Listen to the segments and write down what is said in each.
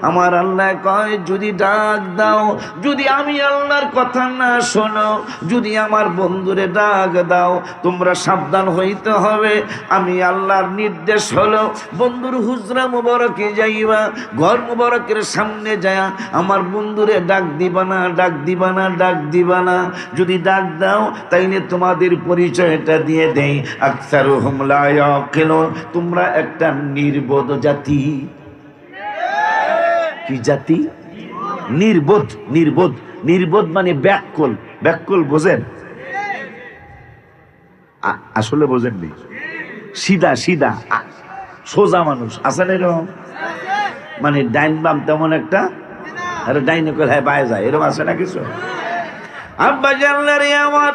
আমার আল্লাহ কয় যদি ডাক দাও, যদি আমি আল্লাহর কথা না শোনো, যদি আমার বন্ধুরে ডাক দাও, তোমরা সাবধান হইতে হবে। আমি আল্লাহর নির্দেশ হলো বন্ধুর হুজরা মুবারকে যাইবা, ঘর মুবারকের সামনে যায় আমার বন্ধুরে ডাক দিবা না, ডাক দিবা না, ডাক দিবা না। যদি ডাক দাও তাইলে তোমাদের পরিচয়টা দিয়ে দেই, আকসারুহুম লা ইয়াকিলুন, তোমরা একটা নির্বোধ জাতি। কি জাতি? নির্বোধ। নির্বোধ, নির্বোধ মানে ব্যাককল। ব্যাককল বোঝেন? আসলে বোঝেননি। সিধা সিধা সোজা মানুষ আছেন এরকম, মানে ডাইন বাম তেমন একটা, আরে ডাইনে কল হ্যাঁ বায়ে যায়, এরকম আছে না কিছু? আব্বা জানলে রে আমার,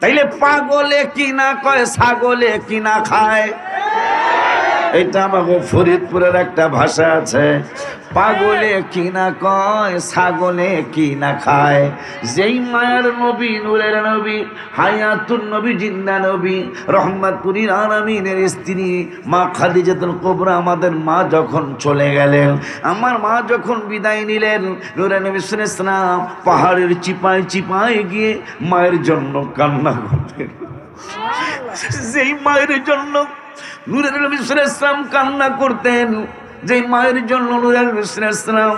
তাইলে পাগলে কি না কয়, ছাগলে কি না খায়? এটা আমাকে ফরিদপুরের একটা ভাষা আছে, পাগলে কি না কয়, ছাগলে কি না খায়। যেই মায়ের নবী, নূরের নবী, হায়াতুন নবী, জিন্দা নবী, রহমাতুল আলামিনের স্ত্রী মা খাদিজাতুল কুবরা, আমাদের মা যখন চলে গেলেন, আমার মা যখন বিদায় নিলেন, নূরের নবী সাল্লাল্লাহু আলাইহি ওয়াসাল্লাম পাহাড়ের চিপায় চিপায় গিয়ে মায়ের জন্য কান্না করতেন। যেই মায়ের জন্য নূরের নবী সাল্লাল্লাহু আলাইহি ওয়াসাল্লাম কান্না করতেন, যে মায়ের জন্য নূরের নবী সাল্লাল্লাহু আলাইহি ওয়াসাল্লাম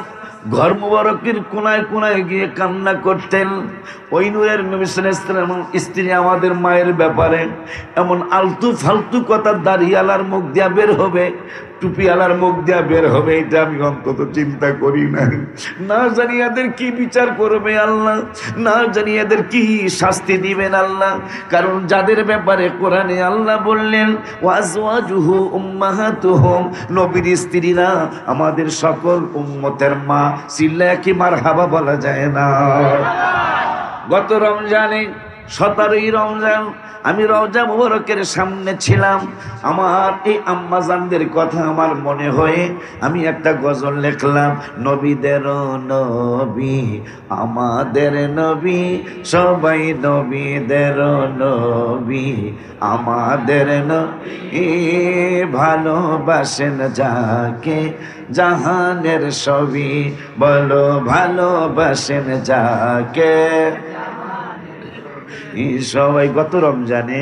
ঘর মুবারকের কোনায় কোনায় গিয়ে কান্না করতেন, ওই নূরের নবী সাল্লাল্লাহু আলাইহি ওয়াসাল্লাম স্ত্রী আমাদের মায়ের ব্যাপারে এমন আলতু ফালতু কথা দাড়িওয়ালার মুখ দিয়া বের হবে, টুপিওয়ালার মুখ দিয়া বের হবে, এটা আমি অন্তত চিন্তা করি না। না জানি এদের কি বিচার করবে আল্লাহ, না জানি এদের কি শাস্তি দিবেন আল্লাহ। কারণ যাদের ব্যাপারে কোরআনে আল্লাহ বললেন ওয়াজওয়াজুহু উম্মাহাতুহুম, নবীর স্ত্রীরা আমাদের সকল উম্মতের মা, চিল্লায়া কি মারহাবা বলা যায় না? গত রমজানে 17ই রমজান আমি রওজা মুবারকের সামনে ছিলাম, আমার এই আম্মাজানদের কথা আমার মনে হয়ে আমি একটা গজল লিখলাম, নবীদের নবী আমাদের নবী, সবাই নবীদের নবী আমাদের নবী, ভালোবাসেন যাকে জাহানের সবই, বলো ভালোবাসেন যাকে। সবাই গত রমজানে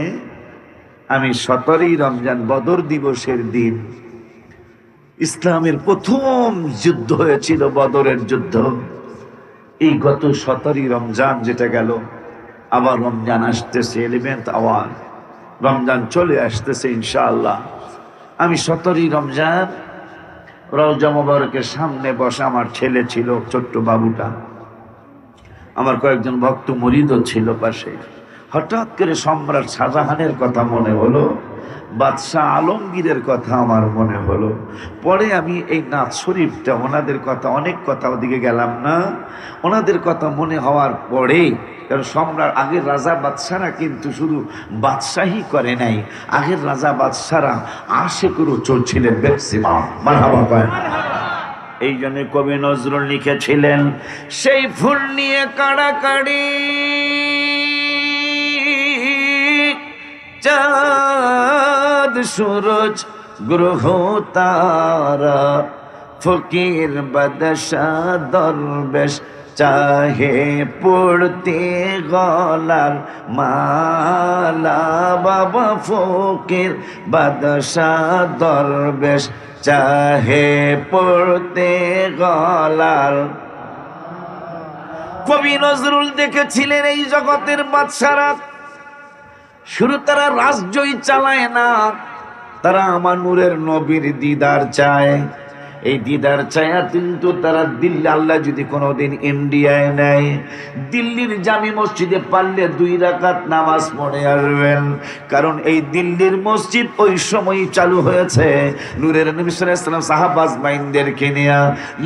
আমি 17ই রমজান বদর দিবসের দিন, ইসলামের প্রথম যুদ্ধ হয়েছিল বদরের যুদ্ধ, এই গত 17ই রমজান যেটা গেল, আবার রমজান আসতেছে, 11th আওয়ার রমজান চলে আসতেছে ইনশাআল্লাহ। আমি 17ই রমজান রওজা মুবারকের সামনে বসা, আমার ছেলে ছিল ছোট্ট বাবুটা, আমার কয়েকজন ভক্ত মুরিদও ছিল পাশে। হঠাৎ করে সম্রাট শাহজাহানের কথা মনে হলো, বাদশাহ আলমগীরের কথা আমার মনে হলো। পরে আমি এই নাথ শরীফটা, ওনাদের কথা, অনেক কথা ওদিকে গেলাম না, ওনাদের কথা মনে হওয়ার পরে, কারণ সম্রাট আগের রাজা বাদশারা কিন্তু শুধু বাদশাহী করে নাই, আগের রাজা বাদশারা আশেকুরও চলছিলেন ম্যাক্সিমাম। মারহাবা পায়। এই জন্য কবি নজরুল লিখেছিলেন, সেই ফুল নিয়ে কাড়াকাড়ি, চাঁদ সূরজ গ্রহ তারা, ফকির বাদশাহ দরবেশ চাহে পড়তে গলার মালা, বাবা ফকির বাদশাহ দরবেশ চাহে পড়তে গলার। কবি নজরুল দেখেছিলেন এই জগতের বাদশারা শুরু তারা রাজ্যই চালায় না, তারা আমার নূরের নবীর দিদার চায়। এই দিদার চায়া কিন্তু তারা দিল্লি, আল্লাহ যদি কোনোদিন ইন্ডিয়ায় নেয়, দিল্লির জামি মসজিদে পারলে 2 রাকাত নামাজ পড়ে আসবেন। কারণ এই দিল্লির মসজিদ ওই সময় চালু হয়েছে নূরের নবী সাল্লাল্লাহু আলাইহি ওয়াসাল্লাম সাহাবাজ বাইনদেরকে নিয়ে।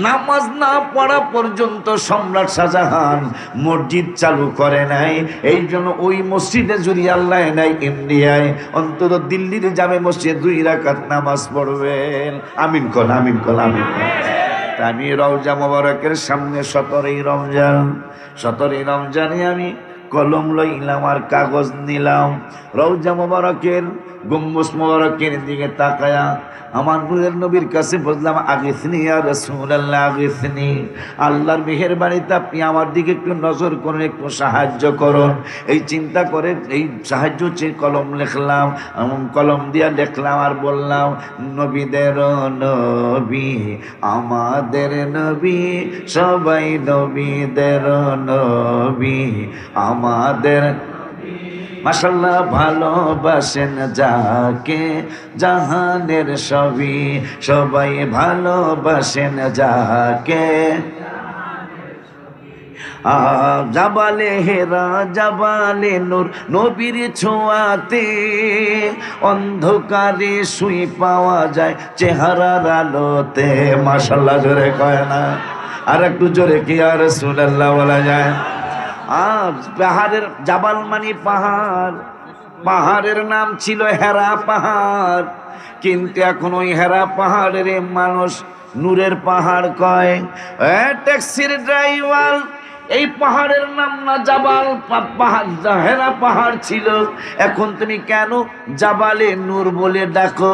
নামাজ না পড়া পর্যন্ত সম্রাট শাহজাহান মসজিদ চালু করে নাই। এই জন্য ওই মসজিদে যদি আল্লাহ নেয় ইন্ডিয়ায়, অন্তত দিল্লির জামে মসজিদে 2 রাকাত নামাজ পড়বেন। আমিন কল, আমিন কল। আমি রওজা মুবারকের সামনে 17ই রমজানে আমি কলম লইলাম আর কাগজ নিলাম, রওজা মুবারকের গম্বুজ মোবারকের দিকে তাকায়া আমার নূরের নবীর কাছে বললাম, আগিসনি ইয়া রাসূলুল্লাহ, আগিসনি, আল্লাহর মেহেরবানিতে আপনি আমার দিকে একটু নজর করুন, একটু সাহায্য করুন। এই চিন্তা করে এই সাহায্য চেয়ে কলম লিখলাম, কলম দিয়া লিখলাম আর বললাম, নবীদের নবী আমাদের নবী, সবাই নবীদের নবী আমাদের। মাশাআল্লাহ, ভালোবাসেন যাকে জাহানের সবই, সবাই ভালোবাসেন যাকে। জাবালে হেরা জাবালে নূর, নবীর ছোঁয়াতে অন্ধকারে শুই পাওয়া যায় চেহারার আলোতে। মাশাআল্লাহ, জোরে কয় না? আর একটু জোরে কি ইয়া রাসূলুল্লাহ বলা যায়? পাহাড়ের জাবাল মানে পাহাড়, পাহাড়ের নাম ছিল হেরা পাহাড়, কিন্তু এখন ওই হেরা পাহাড়ের মানুষ নূরের পাহাড় কয়। ট্যাক্সির ড্রাইভার, এই পাহাড়ের নাম না জাবাল পাহাড়, হেরা পাহাড় ছিল, এখন তুমি কেন জাবালে নূর বলে ডাকো?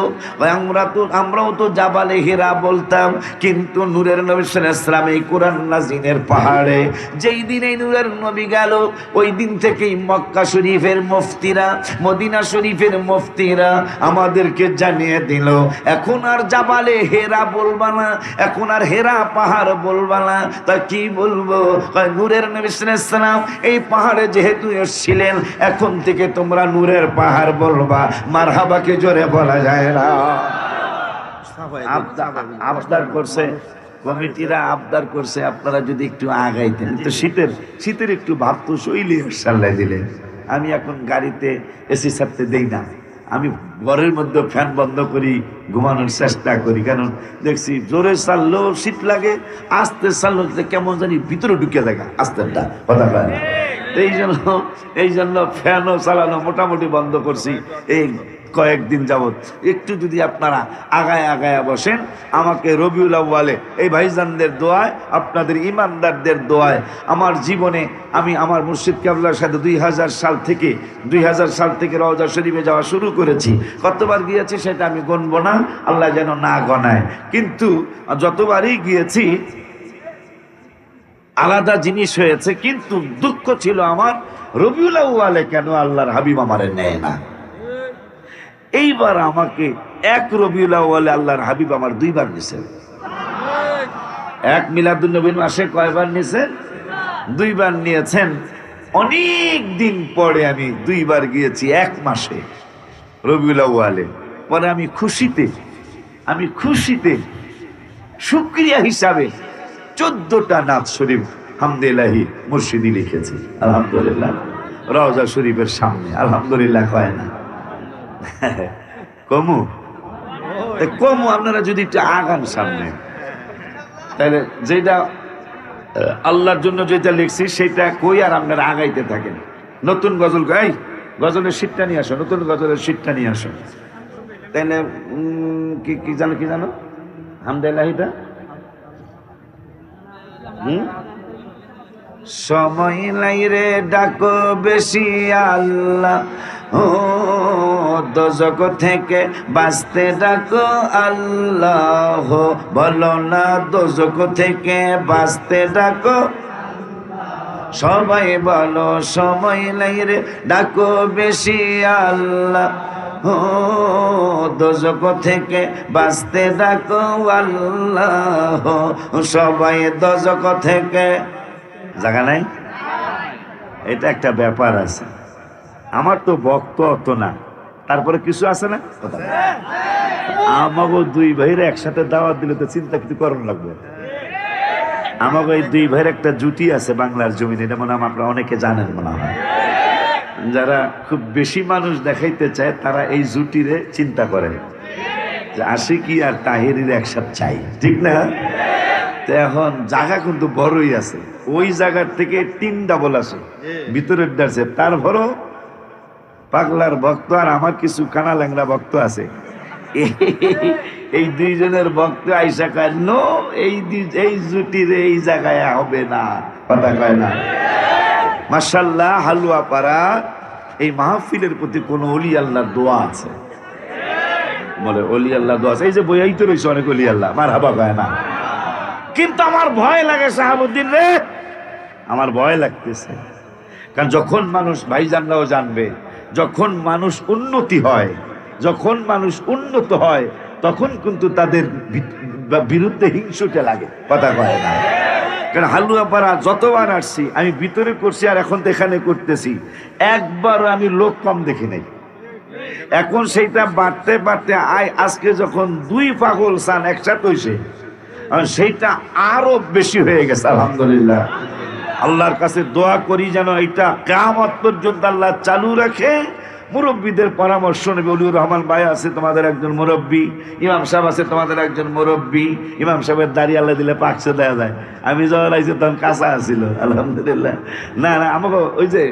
আমরাও তো জাবালে হেরা বলতাম, কিন্তু নূরের নবী সাল্লাল্লাহু আলাইহি ওয়াসাল্লাম এই কোরআন নাজিলের পাহাড়ে যেই দিন এই নূরের নবী গেল, ওই দিন থেকেই মক্কা শরীফের মুফতিরা, মদিনা শরীফের মুফতিরা আমাদেরকে জানিয়ে দিল, এখন আর জাবালে হেরা বলবা না, এখন আর হেরা পাহাড় বলবা না। তা কি বলবো? নূরের নবী সাল্লাল্লাহু আলাইহি ওয়াসাল্লাম এই পাহাড়ে যেহেতু এসেছিলেন, এখন থেকে তোমরা নূরের পাহাড় বলবা। মারহাবাকে জোরে বলা যায় না? আবদার করছে কমিটিরা, আবদার করছে আপনারা যদি একটু আগাইতেন। তো শীতের একটু ভাব তো শৈলী সাল্লাই দিলে। আমি এখন গাড়িতে এসি ছাড়তে দেই না, আমি ঘরের মধ্যে ফ্যান বন্ধ করি, ঘুমানোর চেষ্টা করি, কারণ দেখছি জোরে চাললেও শীত লাগে, আস্তে চাললো কেমন জানি ভিতরে ঢুকে দেখা আস্তেটা কথা পায় না। এই জন্য ফ্যানও চালানো মোটামুটি বন্ধ করছি এই কয়েকদিন যাবৎ। একটু যদি আপনারা আগায় আগায় বসেন, আমাকে রবিউল আউয়ালে এই ভাইজানদের দোয়ায়, আপনাদের ইমানদারদের দোয়ায় আমার জীবনে আমি আমার মুর্শিদ কেবলার সাথে 2000 সাল থেকে রওজা শরীফে যাওয়া শুরু করেছি। কতবার গিয়েছি সেটা আমি গণব না, আল্লাহ যেন না গণায়, কিন্তু যতবারই গিয়েছি আলাদা জিনিস হয়েছে। কিন্তু দুঃখ ছিল আমার, রবিউল আউয়ালে কেন আল্লাহর হাবিব আমারে নেয় না। এইবার আমাকে এক রবিউল আউয়ালে আল্লাহর হাবিব আমার 2 বার নিছেন। এক মিলাদুন নবীর মাসে কয়বার নিছেন? 2 বার নিয়েছেন। অনেক দিন পরে আমি 2 বার গিয়েছি এক মাসে রবিউল আউয়ালে। পরে আমি খুশিতে শুকরিয়া হিসাবে 14টা নাত শরীফ হামদুলিল্লাহি মুর্শিদি লিখেছি। আলহামদুলিল্লাহ, রওজা শরীফের সামনে। আলহামদুলিল্লাহ কয় না? কমু আপনারা যদি একটু আগান সামনে, তাহলে যেটা আল্লাহর জন্য যেটা লিখছি সেটা কই আর আপনারা আগাইতে থাকেন। নতুন গজল গাই, গজলের শীতটা নিয়ে আসো, নতুন গজলের শীতটা নিয়ে আসো। তাহলে কি জানো হামদুলিল্লাহিটা? সময় নাই রে ডাকো বেশি আল্লাহ, ও দোজখ থেকে বাঁচতে ডাকো আল্লাহ, বলো না দোজখ থেকে বাঁচতে ডাকো। সবাই বলো সময় নাই রে ডাকো বেশি আল্লাহ, ও দোজখ থেকে বাঁচতে ডাকো আল্লাহ, সবাই দোজখ থেকে। জায়গা নাই? এটা একটা ব্যাপার আছে। আমার তো বক্ত অত না, তারপরে কিছু আছে না কথা। আমাকে 2 ভাইয়ের একসাথে দাওয়াত দিলে তো চিন্তা কিছু করণ লাগবে। আমাকে এই 2 ভাইয়ের একটা জুটি আছে বাংলার জমিনে, এটা মনে হয় আপনারা অনেকে জানেন মনে হয়। যারা খুব বেশি মানুষ দেখাইতে চায় তারা এই জুটিরে চিন্তা করে যে আশিকি আর তাহেরির একসাথে চাই, ঠিক না? তো এখন জায়গা কিন্তু বড়ই আছে, ওই জায়গার থেকে 3 ডাবল আছে ভিতরের ডাছে। তারপরও পাগলার ভক্ত আর আমার কিছু কানা ল্যাংরা ভক্ত আছে। এই 2 জনের ভক্ত আইসা কয় নো, এই জুটির এই জায়গায় হবে না, কথা কয় না। মাশাআল্লাহ, হালুয়া পাড়া এই মাহফিলের প্রতি কোন ওলি আল্লাহর দোয়া আছে? বলে অলি আল্লাহ দোয়া আছে। এই যে বইয়াই তো রয়েছে অনেক অলি আল্লাহ, মারহাবা কয় না। কিন্তু আমার ভয় লাগে শাহাবুদ্দিন রে, আমার ভয় লাগতেছে। কারণ যখন মানুষ, ভাইজানরাও জানবে, যখন মানুষ উন্নতি হয়, যখন মানুষ উন্নত হয়, তখন কিন্তু তাদের বিরুদ্ধে হিংসুটে লাগে, কথা কয় না। কারণ হালুয়াপাড়া যতবার আসছি আমি ভিতরে করছি, আর এখন তো এখানে করতেছি, একবার আমি লোক কম দেখি নাই। এখন সেইটা বাড়তে বাড়তে আজকে যখন 2 পাগল সান একসাথে হয়েছে, সেইটা আরো বেশি হয়ে গেছে। আলহামদুলিল্লাহ, আল্লাহর কাছে দোয়া করি যেন এটা কিয়ামত পর্যন্ত আল্লাহ চালু রাখে। মুরব্বীদের পরামর্শ নেবে। অলিউর রহমান ভাই আছে তোমাদের একজন মুরব্বী, ইমাম সাহেব আছে তোমাদের একজন মুরব্বী। ইমাম সাহেবের দাড়ি আল্লাহ দিলে পাকছে দেওয়া যায়। আমি যখন আইছি তখন কাঁচা আসছিল, আলহামদুলিল্লাহ। না না, আমাকে ওই যে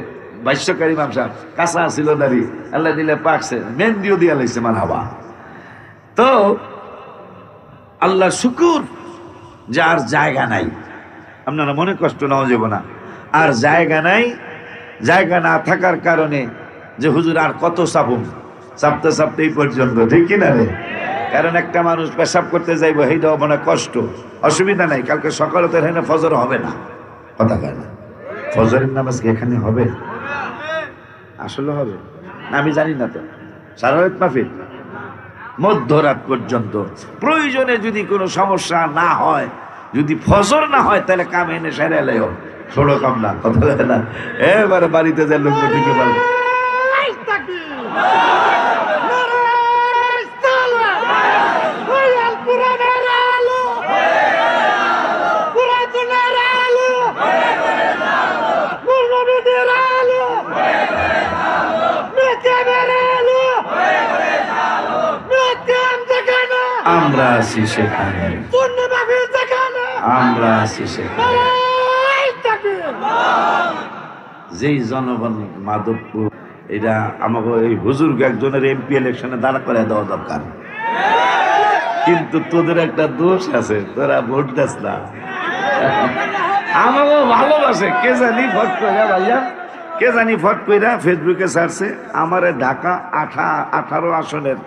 ভাষ্যকারী ইমাম সাহেব কাঁচা আসছিল, দাড়ি আল্লাহ দিলে পাকছে, মেহেন্দিও দিয়া লাগছে, মারহাবা। তো আল্লাহ শুকুর, যার জায়গা নাই, আপনারা মনে কষ্ট নাও যাব না, আর জায়গা নাই। জায়গা না থাকার কারণে যে হুজুর আর কত চাপুম, চাপতে চাপতে এই পর্যন্ত, ঠিক কিনা রে? কারণ একটা মানুষ পেশাব করতে যাইব, সেইটাও মনে কষ্ট, অসুবিধা নাই। কালকে সকালে তো এখানে ফজর হবে না, কথা কয় না। ফজরের নামাজ কি এখানে হবে? আসলে হবে না, আমি জানি না তো। সারা রাত মাহফিল, মধ্যরাত পর্যন্ত। প্রয়োজনে যদি কোনো সমস্যা না হয়, যদি ফজর না হয়, তাহলে কাম এনে সেরে এলেও ছোট কাম না, কথা বলে না। এবারে বাড়িতে যে লোক ঢুকে পারবে। আমরা আছি সেখানে, আমরা আছি সেখানে। যেই জনগণ মাধবপুর, এটা আমাকে এই হুজুরকে একজনের এমপি ইলেকশনে দাঁড়া করে দেওয়া দরকার। কিন্তু তোদের একটা দোষ আছে, তোরা ভোট দিস না। আমাকে ভালোবাসে, কে জানি ভোট কইরা ভাইয়া, কে জানি ভোট কইরা ফেসবুকে ছাড়ছে আমারে ঢাকা 18 আসনের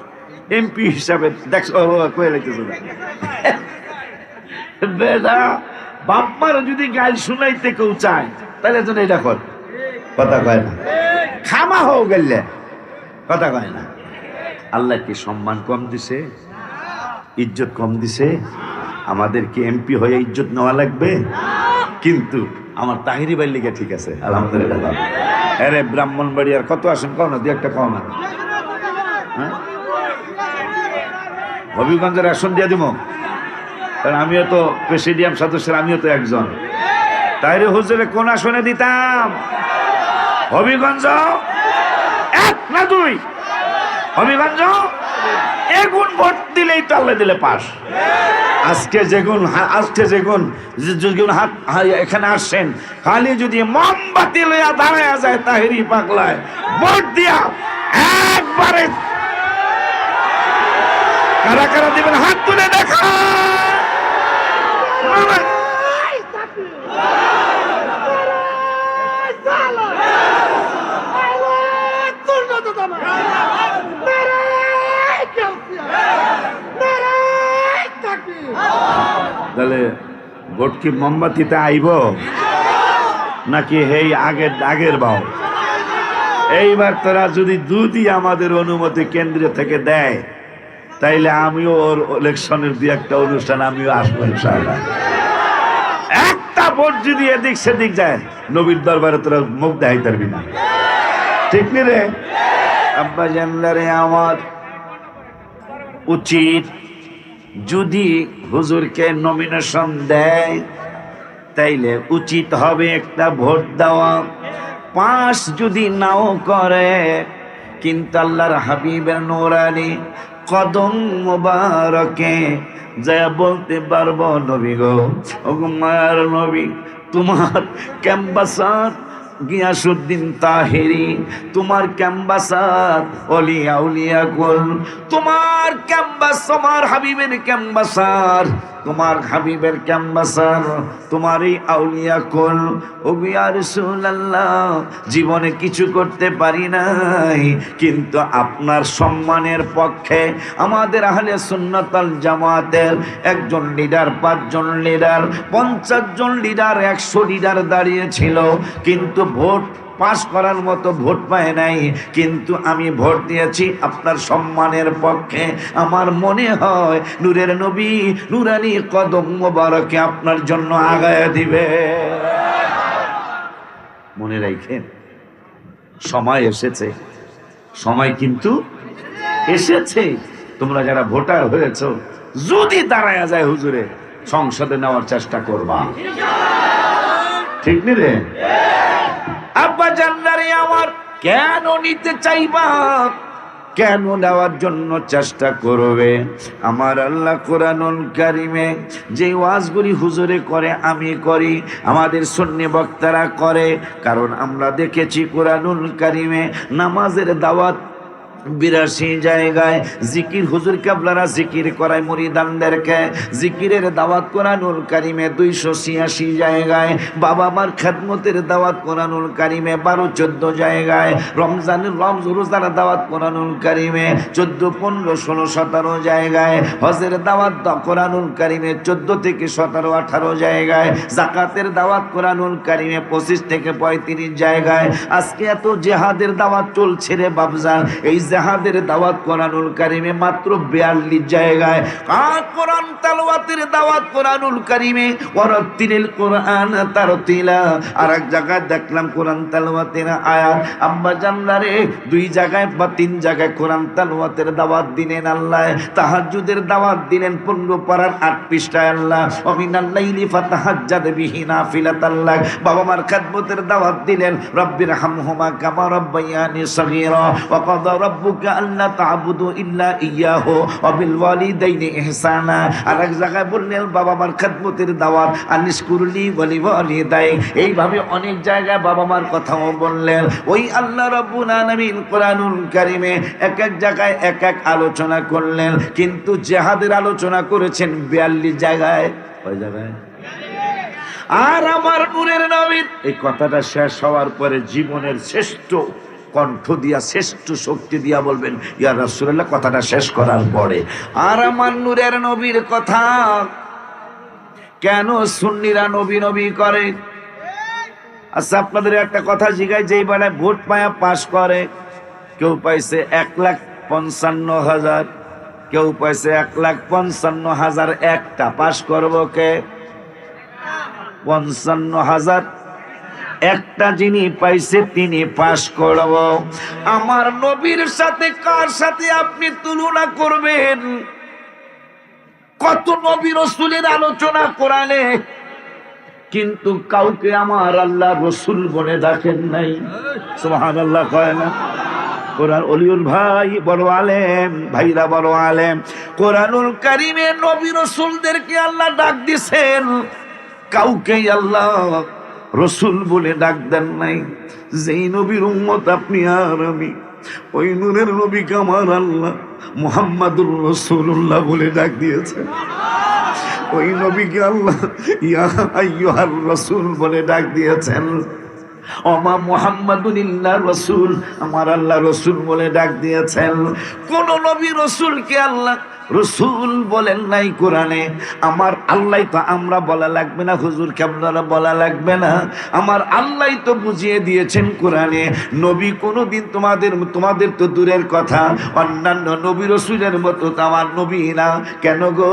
এমপি হিসাবে দেখছো, কয়ে রেখেছে বেটা। বাপ্পার যদি গাল শুনাইতে কেউ চায়, তাহলে তো এটা কর, কথা কয় না। খামা হও গেলে, কথা কয় না। আল্লাহ কি সম্মান কম দিছে? ইজ্জত কম দিছে? আমাদেরকে এমপি হয়ে ইজ্জত নেওয়া লাগবে? কিন্তু আমার তাহিরি বাড়ির লিগে ঠিক আছে, আলহামদুলিল্লাহ। আরে ব্রাহ্মণবাড়ি আর কত আসেন, কও না, 2-1টা কও না। হ্যাঁ, হবিগঞ্জের আসন দিয়ে দিব, কারণ আমিও তো প্রেসিডিয়াম সদস্যের, আমিও তো একজন। তাইরে হুজুরে কোন আসনে দিতাম? হবিগঞ্জ 1 না 2, হবিগঞ্জ এগুন ভোট দিলেই তো আল্লাহ দিলে পাস। আজকে যেগুন হাত এখানে আসছেন, খালি যদি মোমবাতি লইয়া দাঁড়ায় যায় তাহিরি পাগলায় ভোট দিয়া একবারে, কারা কারা দিবেন হাত তুলে দেখা। তাহলে ভোট কি মোমবাতিতে আইব নাকি হেই আগের ভাও? এইবার তোরা যদি আমাদের অনুমতি কেন্দ্র থেকে দেয়, তাইলে আমিও ওর ইলেকশনের 2-1টা অনুষ্ঠান আমিও আসবো ইনশাআল্লাহ। একটা ভোট যদি এদিক সেদিক যায়, নবীর দরবারে তোরা মুখ দেখাই পারবি না, ঠিক নি রে? আব্বা জানলারে, আমার উচিত যদি হুজুরকে নমিনেশন দেয়, তাইলে উচিত হবে একটা ভোট দেওয়া। পাস যদি নাও করে, কিন্তু আল্লাহর হাবিবের নূরানি কদম মুবারকে যা বলতে পারবো, নবী গো, ও মায়ার নবী, তোমার ক্যাম্বাসার গিয়াসউদ্দিন তাহেরি, তোমার ক্যাম্বাসার অলিয়া উলিয়া কুল, তোমার ক্যাম্বাস, তোমার হাবিবের ক্যাম্বাসার তোমার হাবিবের ক্যাম্বাসার, তোমারই আউলিয়া কুল। ও ইয়া রাসূলুল্লাহ, জীবনে কিছু করতে পারি নাই, কিন্তু আপনার সম্মানের পক্ষে আমাদের আহলে সুন্নাত ওয়াল জামাতের একজন লিডার, 5 জন লিডার, 50 জন লিডার, 100 লিডার দাঁড়িয়েছিল, কিন্তু ভোট পাস করার মতো ভোট পায় নাই, কিন্তু আমি ভোট দিয়েছি আপনার সম্মানের পক্ষে। আমার মনে হয় নূরের নবী নুরানি কদম মোবারকে আপনার জন্য আগায় দিবে। মনে রাখেন, সময় এসেছে, সময় কিন্তু এসেছে। তোমরা যারা ভোটার হয়েছো, যদি দাঁড়ায়া যায় হুজুরে, সংসদে নেওয়ার চেষ্টা করবা, ঠিক নি রে? আব্বা জান্নারে আমার, কেন নিতে চাইবা, কেন নেওয়ার জন্য চেষ্টা করবে? আমার আল্লাহ কোরআনুল কারিমে যে ওয়াজগুলি হুজুরে করে, আমি করি, আমাদের সুন্নি বক্তারা করে, কারণ আমরা দেখেছি কোরআনুল কারিমে নামাজের দাওয়াত 82 জায়গায়, জিকির হুজুর কেবলারা জিকির করায় মুরিদানদেরকে, জিকিরের দাওয়াত কোরআনুল কারিমে 286 জায়গায়, বাবা মার খেদমতের দাওয়াত কোরআনুল কারিমে 12-14 জায়গায়, রমজানের রোজার দাওয়াত কোরআনুল কারিমে 14, 15, 16, 17 জায়গায়, হজের দাওয়াত কোরআনুল কারিমে 14 থেকে 17, 18 জায়গায়, যাকাতের দাওয়াত কোরআনুল কারিমে 25 থেকে 35 জায়গায়। আজকে এত জিহাদের দাওয়াত চলছে রে বাবজান, এই জিহাদের দাওয়াত কোরআনুল কারিমে মাত্র 42 জায়গায়। আর কোরআন তেলাওয়াতের দাওয়াত কোরআনুল কারিমে ওয়ারাতিলিল কোরআন তারতিলা, আর এক জায়গায় দেখলাম কোরআন তেলাওয়াতের আয়াত। আম্মা জানলারে 2 জায়গায় বা 3 জায়গায় কোরআন তেলাওয়াতের দাওয়াত দিলেন আল্লাহ, তাহাজ্জুদের দাওয়াত দিলেন 15 পারার 8 পৃষ্ঠায় আল্লাহ, ওমিনাল লাইলি ফাতাহাজ্জাদ বিহি নাফিলাতাল্লাহ। বাবা মার খেদমতের দাওয়াত দিলেন, রব্বির হামহুমা কামা রাব্বায়ানি সগীরা, ওয়া কাদা রাব্বুকা আল্লা তা'বুদু ইল্লা ইয়্যাহু ওয়া বিল ওয়ালিদাইনি ইহসানা। আর এক জায়গায় বললেন বাবা মার খেদমতের দাওয়াত, আনিশকুরলি ওয়া লিওয়ালিদাই। এইভাবে অনেক জায়গায় বাবা মার কথাও বললেন। ওই আল্লাহ রাব্বুল আলামিন কোরআনুল কারিমে এক এক জায়গায় এক এক আলোচনা করলেন, কিন্তু জিহাদের আলোচনা করেছেন 42 জায়গায়। কয় জায়গায়? আর আমার নূরের নবীর এই কথাটা শেষ হওয়ার পরে জীবনের শ্রেষ্ঠ কণ্ঠ দিয়া, শ্রেষ্ঠ শক্তি দিয়া বলবেন, ইয়া রাসূলুল্লাহ, কথাটা শেষ করার পরে, আর আমার নূরের নবীর কথা কেন সুন্নিরা নবী নবী করে? আচ্ছা, আপনাদের একটা কথা জিগাই, যেই বেলায় ভোট পায়া পাস করে, কেউ পাইছে 1,55,000, কেউ পাইছে 1,55,000, একটা পাস করবো কে? 55,000। একটা যিনি পাইছে তিনি পাস করব। আমার নবীর সাথে কার সাথে আপনি তুলনা করবেন? কত নবী রাসূলের আলোচনা কোরআনে, কিন্তু কাউকে আমার আল্লাহ রাসূল বলে ডাকেন নাই। সুবহানাল্লাহ কয় না? কোরআন ওলিউল ভাই বড় আলেম, ভাইরা বড় আলেম, কোরআনুল কারিমে নবী রাসূলদেরকে আল্লাহ ডাক দিয়েছেন, কাউকে আল্লাহ রসুল বলে ডাক দেন নাই। যেই নবীর উম্মত আপনি আর আমি, ওই নূরের নবীকে আমার আল্লাহ মুহাম্মাদুর রাসূলুল্লাহ বলে ডাক দিয়েছে। ওই নবীকে আল্লাহ ইয়া আইয়ুহার রাসূল বলে ডাক দিয়েছেন। ওমা মুহাম্মাদুন ইল্লা রাসূল, আমার আল্লাহ রসুল বলে ডাক দিয়েছেন। কোন নবী রসুলকে আল্লাহ রসুল বলেন নাই কোরআনে। আমার আল্লাহ তো, আমরা বলা লাগবে না, হুজুর কেমনারা বলা লাগবে না, আমার আল্লাহ তো বুঝিয়ে দিয়েছেন কোরআনে। নবী কোনোদিন তোমাদের তো দূরের কথা, অন্যান্য নবী রসুলের মতো তো আমার নবী না। কেন গো?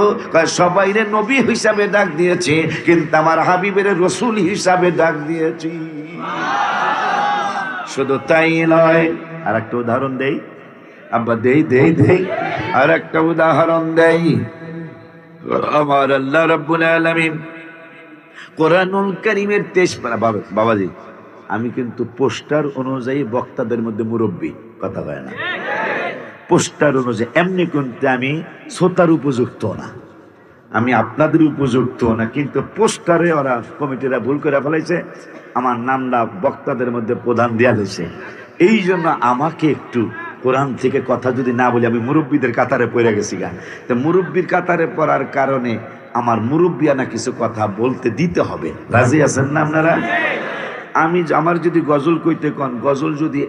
সবাইরে নবী হিসাবে ডাক দিয়েছে, কিন্তু আমার হাবিবের রসুল হিসাবে ডাক দিয়েছি। শুধু তাই নয়, আর একটা উদাহরণ দেই আব্বা, দেই আর একটা উদাহরণ দেই। আমার আল্লাহ রাব্বুল আলামিন কোরআনুল কারীমের 23 পারা, বাবাজি আমি কিন্তু পোস্টার অনুযায়ী বক্তাদের মধ্যে মুরব্বী, কথা কয় না, পোস্টার অনুযায়ী। এমনি কিন্তু আমি শ্রোতার উপযুক্ত না, আমি আপনাদের উপযুক্ত না, কিন্তু পোস্টারে ওরা কমিটিরা ভুল করে ফেলাইছে, আমার নামটা বক্তাদের মধ্যে প্রধান দেয়া হয়েছে। এই জন্য আমাকে একটু কোরআন থেকে কথা যদি না বলি, আমি মুরব্বীদের কাতারে পড়ে গেছি গা। তো মুরব্বীর কাতারে পড়ার কারণে আমার মুরব্বিয়ানা কিছু কথা বলতে দিতে হবে। রাজি আছেন না আপনারা? আমার যদি গজল কইতে কন, গজল যদি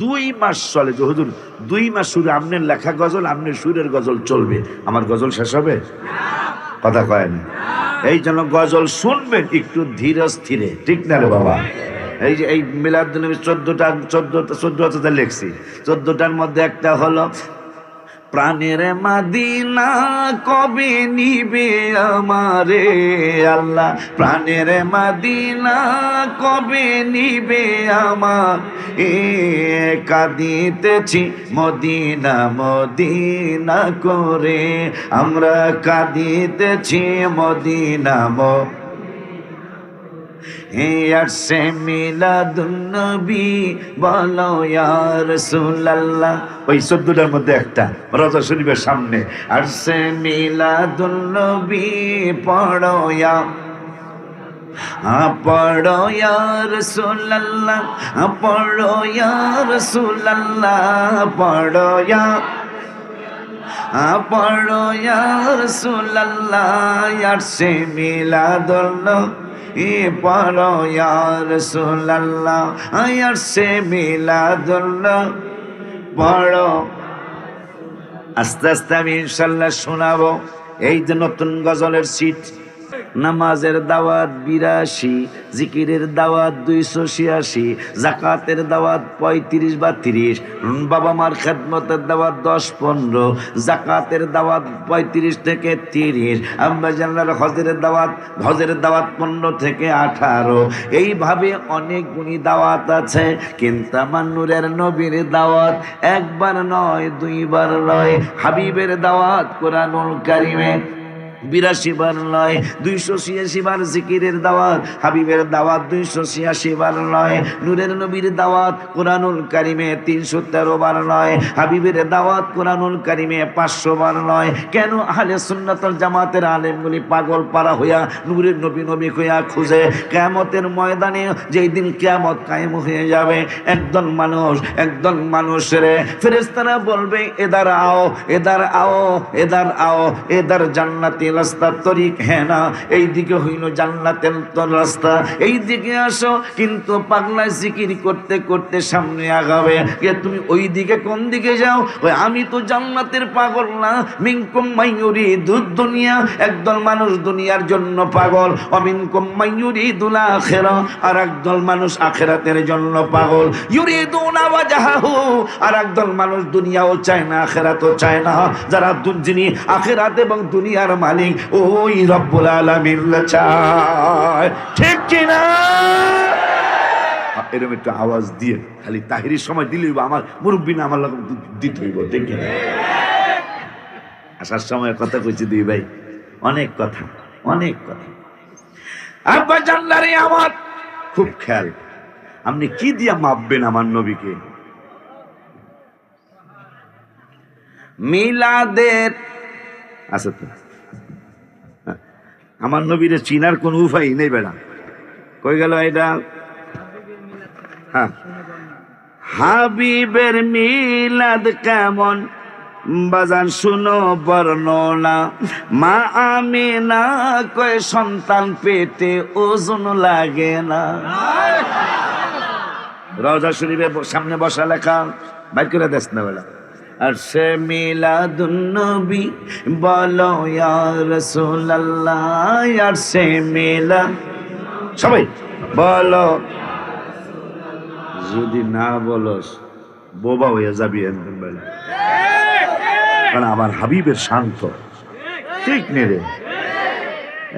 2 মাস চলে, যে হুজুর 2 মাস শুধু আপনার লেখা গজল, আপনার সুরের গজল চলবে, আমার গজল শেষ হবে? কথা কয় না। এই জন্য গজল শুনবেন একটু ধীরে স্থিরে, ঠিক না রে বাবা? এই যে এই মিলাদুন্নবী 14টা লিখছি, 14টার মধ্যে একটা হলো প্রাণের মাদিনা কবে নিবে আমারে আল্লাহ, প্রাণের মাদিনা কবে নিবে আমার, কাঁদিতেছি মদিনা মদিনা করে, আমরা কাঁদিতেছি মদিনা আসছে মিলাদুন্নবী বলো ইয়া রাসূলুল্লাহ। ওই 14টার মধ্যে একটা রোজা শরীফের সামনে আসছে মিলাদুন্নবী পড়ো ইয়া রাসূলুল্লাহ, পড়ো ইয়া রাসূলুল্লাহ, পড়ো ইয়া রাসূলুল্লাহ, আসছে মিলাদুন্নবী পড়ো ইয়া রাসূলুল্লাহ, আসছে মিলাদুন্নবী পড়ো। আস্তে আস্তে আমি ইনশাআল্লাহ শোনাবো। এই যে নতুন গজলের সিট, নামাজের দাওয়াত 82, জিকিরের দাওয়াত 286, জাকাতের দাওয়াত 35 বা 30, বাবা মার খেদমতের দাওয়াত 10-15, জাকাতের দাওয়াত 35 থেকে 30, আম্মা জান্নার হজের দাওয়াত 15 থেকে 18। এইভাবে অনেক গুণী দাওয়াত আছে, কিন্তু আমার নূরের নবীর দাওয়াত একবার নয়, 2 বার নয়। হাবিবের দাওয়াত কোরআনুল কারিমে 82 বার নয়, 286 বার জিকিরের দাওয়াত, হাবিবের দাওয়াত 286 বার নয়। নূরের নবীর দাওয়াত কোরআনুল কারিমে 313 বার নয়, হাবিবের দাওয়াত কোরআনুল কারিমে 500 বার নয়। কেন আহলে সুন্নাত ওয়াল জামাতের আলেমগুলি পাগল পারা হইয়া নূরের নবী নবী হইয়া খুঁজে? কিয়ামতের ময়দানে যেই দিন কিয়ামত কায়েম হয়ে যাবে, একদল মানুষের ফেরেশতারা বলবে এদার আও, এদার আও, এদার আও, এদার জান্নাতি রাস্তা তরিক হ্যাঁ না, এই দিকে হইল জান্নাতের রাস্তা, এই দিকে আসো। কিন্তু পাগলা জিকির করতে করতে সামনে আগাবে, তুমি ওই দিকে কোন দিকে যাও? ওই আমি তো জান্নাতের পাগল না। মিনকুম মাইয়ুরিদুদ দুনিয়া, একদল মানুষ দুনিয়ার জন্য পাগল, অমিনকুম মাইয়ুরিদুল আখিরা, আর একদল মানুষ আখিরাতের জন্য পাগল। ইউরিদুনা ওয়াজহাহু, আর একদল মানুষ দুনিয়াও চায় না, আখিরাতও চায় না। যারা যিনি আখিরাত এবং দুনিয়ার মালিক, ওই রব্বুল আলামিন চায়, ঠিক কিনা? এরকম একটু আওয়াজ দিয়ে খালি তাহিরির সময় দিলেই আমার মুরব্বী না আমার লোক দিতে হইব, ঠিক কিনা? আসার সময় কথা কইছি 2 ভাই, অনেক কথা। আব্বা জানলারে আমার খুব খেয়াল, আপনি কি দিয়া মাপবেন আমার নবীকে? মিলাদের আছে তো, আমার নবীরে চিনার কোন উপায় নেই বেড়া। কই গেল এটা? হ্যাঁ, হাবিবের মিলাদ কেমন বাজান শুনো বর্ণনা। মা আমিনা কয় সন্তান পেটে ওজন লাগে না। রওজা শরীফের সামনে বসা লেখা, বাইর করে দেশ না বেড়া। আর সে মিলাদুন্নবী বলো ইয়া রাসূলুল্লাহ, আর সে মিলাদ, সবাই বলো। যদি না বলস বোবা হয়ে যাবি একদম বেলা, কারণ আমার হাবিবের শান্ত, ঠিক নেই।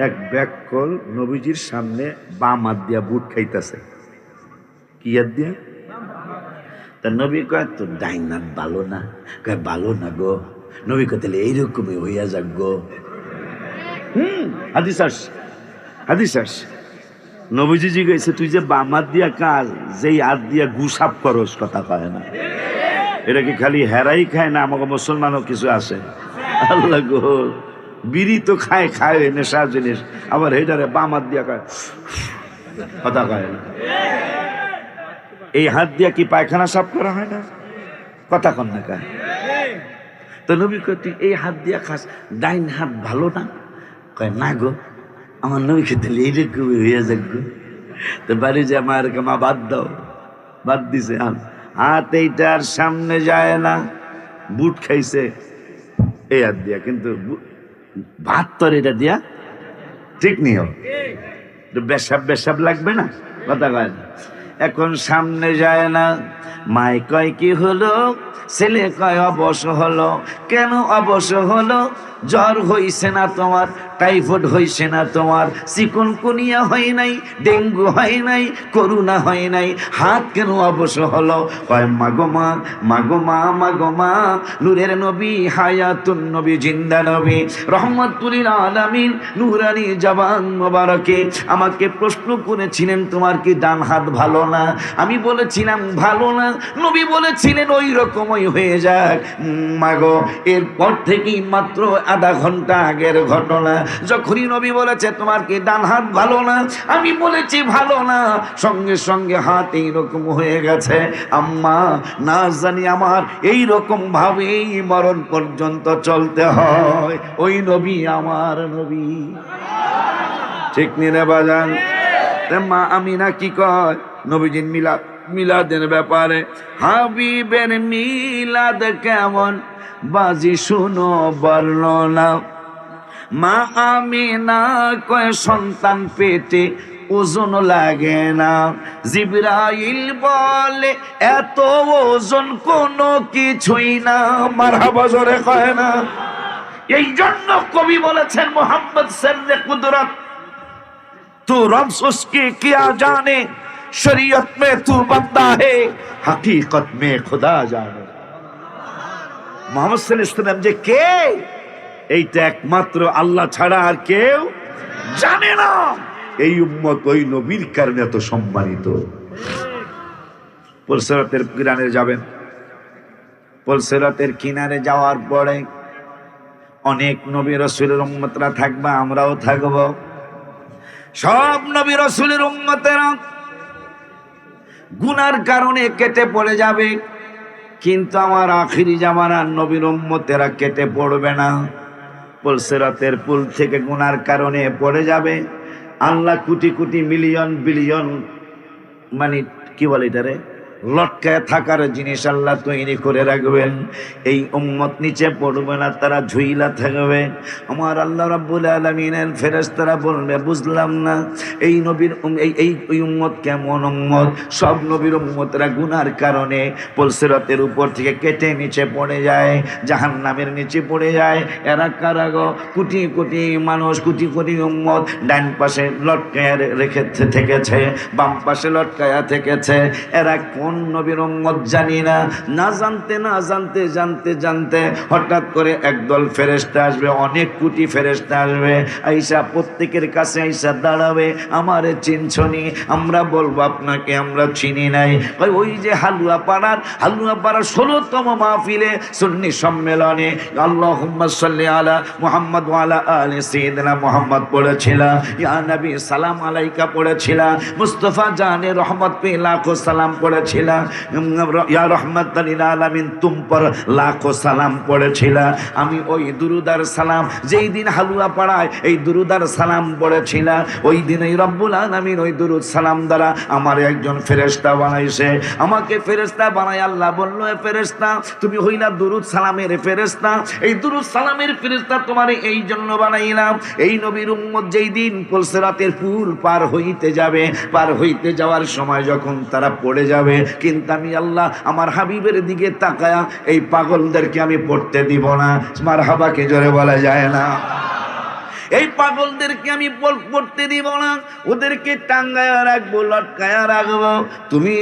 এক ব্যাককল নবীজির সামনে বাম হাত দিয়া বুট খাইতেছে। কি হাত দিয়া? তা নবী কয় তোর ডাইন হাত ভালো না? কয় ভালো না গো। নবী কয় তাহলে এইরকমই হইয়া যাক গো। হাদিস নবীজি জিজ্ঞাসা তুই যে বাম হাত দিয়া কাল যেই হাত দিয়া গুসাপ করস, কথা কয় না। এটা কি খালি হেরাই খায় না আমাকে মুসলমানও কিছু আছে? আল্লাহ গো, বিড়ি তো খায় নেশা জিনিস, আবার হেটারে বাম হাত দিয়া খায়, কথা কয় না। এই হাত দিয়া কি পায়খানা সাফ করা হয় না? কথা কন না কায়। তো নবী কয় তুই এই হাত দিয়া খাস, ডাইন হাত ভালো না? কয় না গো, আমার নবী খেতে এইরকম হয়ে যাক গো। তো বাড়ি যে আমার মা বাদ দাও, বাদ দিছে। হাত এইটার সামনে যায় না, বুট খাইছে এই হাত দিয়া, কিন্তু ভাত তর এটা দিয়া ঠিক নিও, বেসাব বেসাব লাগবে না, কথা কয় না। এখন সামনে যায় না, মাই কয় কি হলো, ছেলে কয় অবশ হলো। কেন অবশ হলো? জ্বর হইছে না তোমার, টাইফয়েড হইছে না তোমার, চিকুনকুনিয়া হয় নাই, ডেঙ্গু হয় নাই, করোনা হয় নাই, হাত কেন অবশ হলো? কয় মাগো মা, মাগো মা, মাগো মা, নূরের নবী, হায়াতুন নবী, জিন্দা নবী, রহমাতুল আলামিন, নূরানি জবান মোবারকে আমাকে প্রশ্ন করেছিলেন তোমার কি ডান হাত ভালো না? আমি বলেছিলাম ভালো না। নবী বলেছিলেন ওই রকমই হয়ে যাক। মাগো, এরপর থেকেই মাত্র আধা ঘন্টা আগের ঘটনা, যখনই নবী বলেছে তোমার কি ডান হাত ভালো না, আমি বলেছি ভালো না, সঙ্গে সঙ্গে হাত এইরকম হয়ে গেছে। আম্মা, না জানি আমার এইরকম ভাবেই মরণ পর্যন্ত চলতে হয়। ওই নবী আমার নবী, ঠিক নিরে বাজান। মা আমিনা কি কয় নবীজির মিলাদের ব্যাপারে? হাবিবের মিলাদ কেমন বাজি শুনো বর্ণনা। মা আমিনা কয় সন্তান পেটে ওজন লাগে না। জিবরাইল বলে এত ওজন কোনো কিছুই না। মারহাবা জোরে কয় না। এই জন্য কবি বলেছেন মোহাম্মদ সররে কুদরত, तू रब्स उसकी क्या जाने, शरीयत में तू बंदा है, हकीकत में खुदा जाने। মোহাম্মদ সাল্লাল্লাহু আলাইহি ওয়াসাল্লাম যে কে, এইটা একমাত্র আল্লাহ ছাড়া আর কেউ জানে না। এই উম্মত ওই নবীর কারণে এত সম্মানিত। পুলসিরাতের কিনারে যাবেন, পুলসিরাতের কিনারে যাওয়ার পরে অনেক নবী রাসূলের উম্মতরা থাকবে, আমরাও থাকব। সব নবী রাসূলের উম্মতেরা গুনার কারণে কেটে পড়ে যাবে, কিন্তু আমার আখিরি জামানার নবীর উম্মতেরা কেটে পড়বে না। পুলসিরাতের পুল থেকে গুনার কারণে পড়ে যাবে। আল্লাহ কোটি কোটি মিলিয়ন বিলিয়ন, মানে কি বলে এটারে, লটকায় থাকার জিনিস আল্লাহ তৈরি করে রাখবেন। এই উম্মত নিচে পড়বে না, তারা ঝুইলা থাকবে। আমার আল্লাহ রাব্বুল আলামিনের ফেরেশতারা বলবে বুঝলাম না এই নবীর এই উম্মত কেমন উম্মত। সব নবীর উম্মতরা গুনার কারণে পুলসিরাতের উপর থেকে কেটে নিচে পড়ে যায়, জাহান্নামের নিচে পড়ে যায়। এরা কারা গো? কোটি কোটি মানুষ, কোটি কোটি উম্মত ডান পাশে লটকায় রেখে থেকেছে, বাম পাশে লটকায়া থেকেছে। এরা কোন নবীর উম্মত জানি না। না জানতে না জানতে জানতে জানতে হঠাৎ করে একদল ফেরেশতা আসবে, অনেক কোটি ফেরেশতা আসবে, আইসা প্রত্যেকের কাছে আইসা দাঁড়াবে। আমারে চিনছনি? আমরা বলবো আপনাকে আমরা চিনি নাই। ওই যে হালুয়া পাড়ার 16তম মাহফিলে সুন্নি সম্মেলনে আল্লাহুম্মা সাল্লি আলা মুহাম্মদ ওয়া আলা আলি সাইয়্যিদিনা মুহাম্মদ পড়েছিলা, ইয়া নবী সালাম আলাইকা পড়েছিলা, মুস্তাফা জানে রহমত পে লাখো সালাম পড়েছিলা, ইয়া রাহমাতাল লিল আলামিন তুম পর লাখো সালাম পড়েছিলা। আমি ওই দুরুদার সালাম যেই দিন হালুয়া পাড়ায় এই দুরুদার সালাম পড়েছিলা, ওই দিনই রব্বুল আলামিন ওই দুরুদ সালাম দ্বারা আমার একজন ফেরেশতা বানাইছে। আমাকে ফেরেশতা বানাই আল্লাহ বলল, এ ফেরেশতা তুমি হইলা দুরুদ সালামের ফেরেশতা। এই দুরুদ সালামের ফেরেশতা তোমার এই জন্য বানাইলাম, এই নবীর উম্মত যেই দিন পুলসিরাতের পুল পার হইতে যাবে, পার হইতে যাওয়ার সময় যখন তারা পড়ে যাবে, কিন্তু আমি আল্লাহ আমার হাবিবের দিকে তাকায়া এই পাগলদেরকে আমি পড়তে দিব না। মারহাবাকে জোরে বলা যায় না? এই পাগলদেরকে আমি পড়তে দিব না, ওদেরকে টাঙ্গায়া রাখবো, লটকায়া রাখবো। তুমি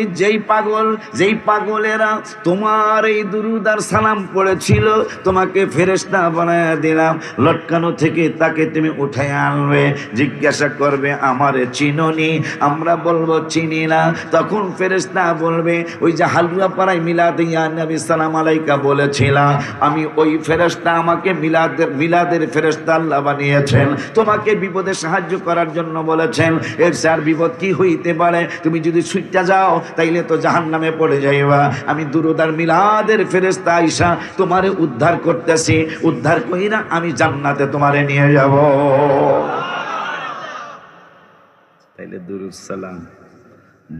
যেই পাগলেরা তোমার এই দুরুদ আর সালাম পড়েছিল, তোমাকে ফেরেশতা বানায়া দিলাম, লটকানো থেকে তাকে তুমি উঠাই আনবে, জিজ্ঞাসা করবে আমারে চিনোনি? আমরা বলবো চিনি না। তখন ফেরেশতা বলবে ওই যে হালুয়া পাড়ায় মিলাদ ইয়া নবী সালাম আলাইকা বলেছিলাম, আমি ওই ফেরেশতা, আমাকে মিলাদের ফেরেশতা আল্লাহ বানিয়েছে। বলেছেন, তোমাকে বিপদে সাহায্য করার জন্য বলেছেন। এর স্যার বিপদ কি হইতে পারে? তুমি যদি ছুটতে যাও তাইলে তো জাহান্নামে পড়ে যাইবা। আমি দুরূদ আর মিলাদের ফেরেশতা আইসা তোমারে উদ্ধার করতেছি, উদ্ধার কইরা আমি জান্নাতে তোমারে নিয়ে যাব। তাইলে দুরূদ সালাম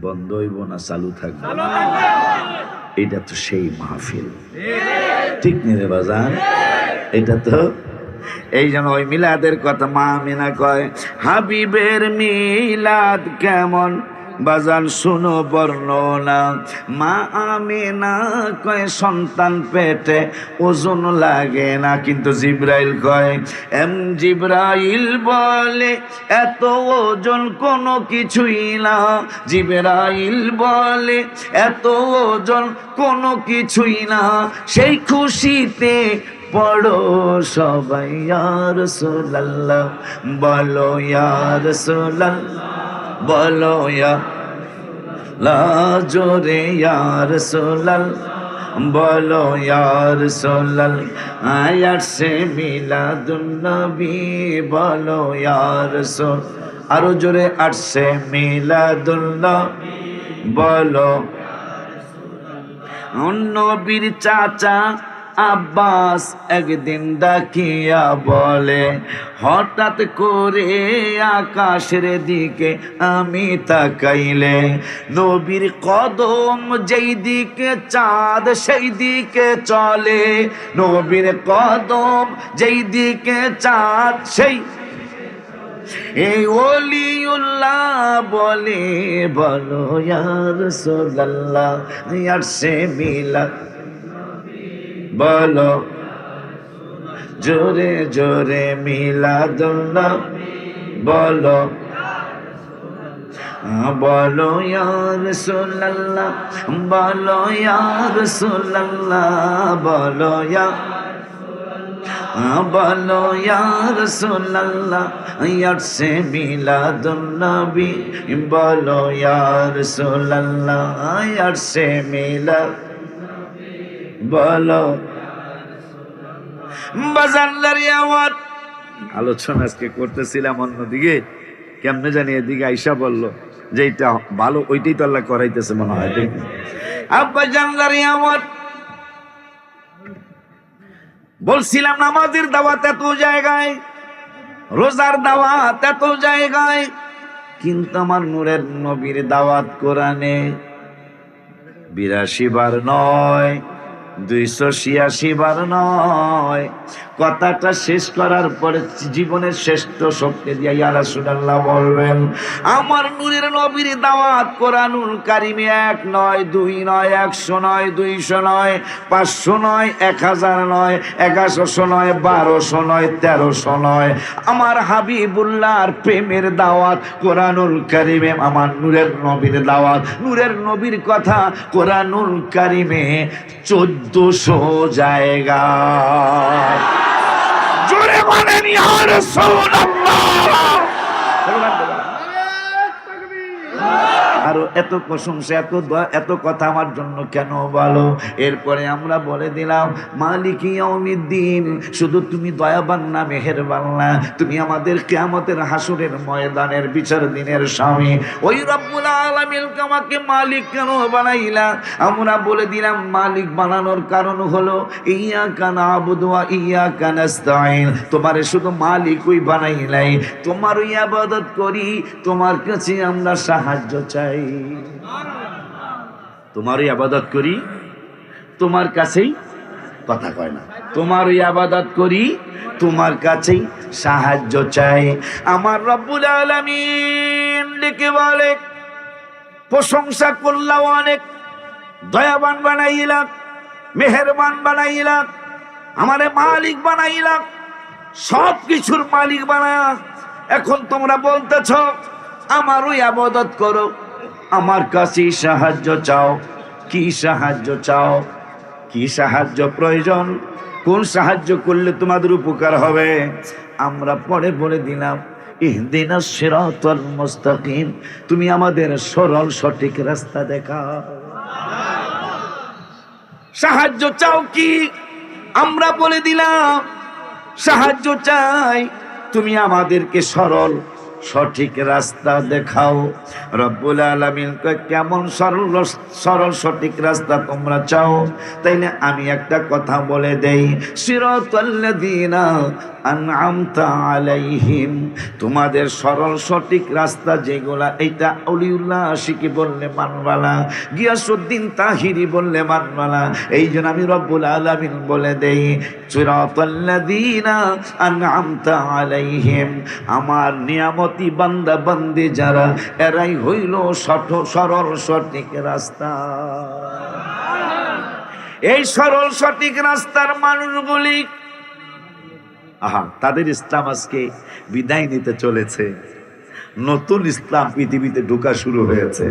বন্ধ হইব না চালু থাকবে? এটা তো সেই মাহফিল, ঠিক নিরে বাজান? এটা তো এই জন্য ওই মিলাদের কথা মা আমিনা কয়, হাবিবের মিলাদ কেমন বাজান শুনো বর্ণনা। মা আমিনা কয় সন্তান পেটে ওজন লাগে না, কিন্তু জিব্রাইল কয় জিব্রাইল বলে এত ওজন কোনো কিছুই না। জিব্রাইল বলে এত ওজন কোনো কিছুই না। সেই খুশিতে পড়ো সবাই ইয়া রাসূলুল্লাহ, বলো ইয়া রাসূলুল্লাহ, বলো ইয়া লা জোরে ইয়া রাসূলুল্লাহ, বলো ইয়া রাসূলুল্লাহ। আয়াত সে মিলাদুন নবী, বলো ইয়া রাসূল। আরো জোরে আসছে মিলাদুন নবী, বলো। নবীর চাচা আব্বাস একদিন ডাকিয়া বলে, হঠাৎ করে আকাশের দিকে আমি তাকাইলে নবীর কদম যেই দিকে চাঁদ সেই দিকে চলে। নবীর কদম যেই দিকে চাঁদ সেই, এই ওলিউল্লাহ বলে, বলো ইয়া রাসূলুল্লাহ। ইয়ার সে মিলাদ, বলো জোরে জোরে মিলাদুল্লাহ, বলো বলো ইয়া রাসূলুল্লাহ, বলো ইয়া রাসূলুল্লাহ, বলো ইয়া, বলো ইয়া রাসূলুল্লাহ। ইয়ার সে মিলাদুন নবী, বলো ইয়া রাসূলুল্লাহ। ইয়ার সে মিলাদ, বলো। আলোচনা আজকে করতেছিলাম অন্যদিকে, কেমনে জানি এদিকে আইসা বললো যে এটা ভালো, ওইটাই তো আল্লাহ করাইতেছে মনে হয়। আব্বা জানলারি আমার বলছিলাম নামাজের দাওয়াত এত জায়গায়, রোজার দাওয়াত এত জায়গায়, কিন্তু আমার নূরের নবীর দাওয়াত কোরআনে 82 বার নয়, 286 বার নয়। কথাটা শেষ করার পরে জীবনের শ্রেষ্ঠ শক্তি দিয়া ইয়া রাসূলুল্লাহ বলবেন, আমার নূরের নবীর দাওয়াত কোরআনুল কারীমে 1 নয়, 2 নয়, 100 নয়, 200 নয়, 500 নয়, 1000 নয়, 1100 নয়, 1200 নয়, 1300 নয়। আমার হাবিবুল্লাহর প্রেমের দাওয়াত কোরআনুল কারীমে, আমার নূরের নবীর দাওয়াত, নূরের নবীর কথা কোরআনুল কারীমে 1400 জায়গা। জোরে বলেন ইয়া রাসূলুল্লাহ। আরো এত প্রশংসা, এত কথা আমার জন্য কেন বলো? এরপরে আমরা বলে দিলাম মালিক ইয়াউমিদ্দিন, শুধু তুমি দয়াবান না মেহেরবান না, তুমি আমাদের কিয়ামতের হাসরের ময়দানের বিচার দিনের স্বামী। ওই রব্বুল আলামিন আমাকে মালিক কেন বানাইলা? আমরা বলে দিলাম মালিক বানানোর কারণ হলো ইয়াকা না'বুদু ওয়া ইয়াকা নাস্তাঈন, তোমারে শুধু মালিকই বানাই নাই, তোমার ইবাদত করি, তোমার কাছে আমরা সাহায্য চাই। তোমার ইবাদত করি, তোমার কাছেই, কথা কয় না, তোমার ইবাদত করি, তোমার কাছেই সাহায্য চাই। আমার রব্বুল আলামিন ডেকে বলে, প্রশংসা করলাম অনেক, দয়াবান বানাইলাম, মেহেরবান বানাইলাম, আমারে মালিক বানাইলাম, সব কিছুর মালিক বানায়া। এখন তোমরা বলতেছ আমারও ইবাদত করো, আমার কাছে সাহায্য চাও। কি সাহায্য চাও? কি সাহায্য প্রয়োজন? কোন সাহায্য করলে তোমাদের উপকার হবে? আমরা পরে বলে দিলাম ইহদিনাস সিরাতাল মুস্তাকিম, তুমি আমাদের সরল সঠিক রাস্তা দেখাও। সাহায্য চাও কি? আমরা বলে দিলাম সাহায্য চাই তুমি আমাদেরকে সরল সঠিক রাস্তা দেখাও। রব্বুল আলামিন কয় কেমন সরল সঠিক রাস্তা তোমরা চাও? তাইলে আমি একটা কথা বলে দেই, সিরাতাল্লাযীনা আনআমতা আলাইহিম, তোমাদের সরল সঠিক রাস্তা যেগুলা, এইটা অলিউল্লাহ আশিকি বললে মানবালা, গিয়াসউদ্দিন তাহিরি বললে মানবালা। এই জন্য আমি রব্বুল আলামিন বলে দেই, সিরাতাল্লাযীনা আনআমতা আলাইহিম, আমার নিয়ামতি বান্দা বান্দি যারা, এরাই হইল সরল সঠিক রাস্তা। এই সরল সঠিক রাস্তার মানুষগুলি, তাদের ইসলাম আজকে বিদায় নিতে চলেছে। নতুন ইসলাম পৃথিবীতে ঢোকা শুরু হয়েছে।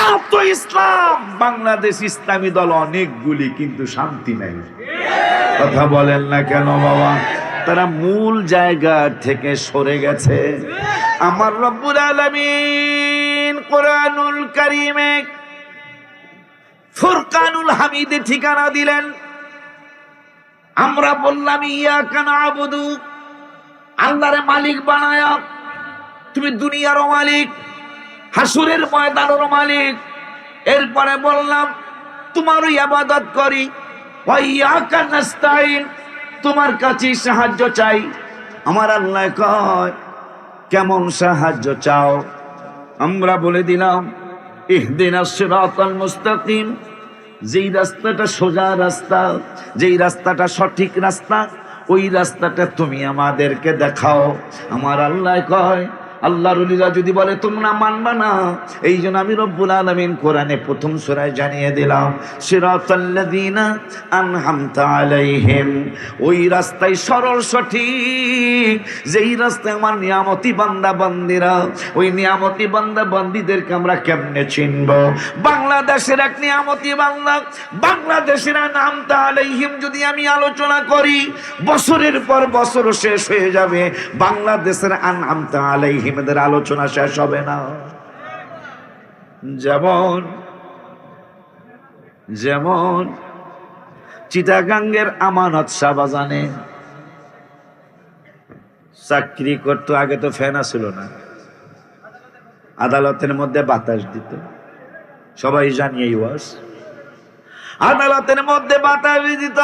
এত ইসলাম, বাংলাদেশ ইসলামী দল অনেকগুলি, কিন্তু শান্তি নাই। কথা বলেন না কেন বাবা? তারা মূল জায়গা থেকে সরে গেছে। আমার রব্বুল আলামিন কোরআনুল কারীমে ফুরকানুল হামিদে ঠিকানা দিলেন। আমরা বললাম ইয়াকা না'বুদু, আল্লাহরে মালিক বানায়া, তুমি দুনিয়ারও মালিক, হাসুরের ময়দানেরও মালিক। এরপরে বললাম তোমারই ইবাদত করি, ওয়া ইয়াকা নাস্তাইন, তোমার কাছে সাহায্য চাই। আমার আল্লাহ কয় কেমন সাহায্য চাও? আমরা বলে দিলাম ইহদিনাস সিরাতাল মুস্তাকিম, যেই রাস্তাটা সোজা রাস্তা, যেই রাস্তাটা সঠিক রাস্তা, ওই রাস্তাটা তুমি আমাদেরকে দেখাও। আমার আল্লাহ কয়, আল্লাহর ওলিরা যদি বলে তোমরা মানবা না, এই জন্য আমি রব্বুল আলামিন কোরআনে প্রথম সূরায় জানিয়ে দিলাম সিরাতাল্লাযীনা আনআমতা আলাইহিম, ওই রাস্তায় সরল সঠিক, যেই রাস্তায় আমার নিয়ামতি বান্দা বান্দিরা, ওই নিয়ামতি বান্দা বান্দিদেরকে আমরা কেমনে চিনব? বাংলাদেশের এক নিয়ামতি বান্দা, বাংলাদেশের আনআমতা আলাইহিম যদি আমি আলোচনা করি, বছরের পর বছর শেষ হয়ে যাবে, বাংলাদেশের আনআমতা আলাইহিম এদের আলোচনা শেষ হবে না। যেমন যেমন চিটাগাঙ্গের আমানত শাহবাজানে চাকরি করতো, আগে তো ফ্যান ছিল না, আদালতের মধ্যে বাতাস দিত, সবাই জানিয়ে ওয়াজ, আদালতের মধ্যে বাতাস দিত।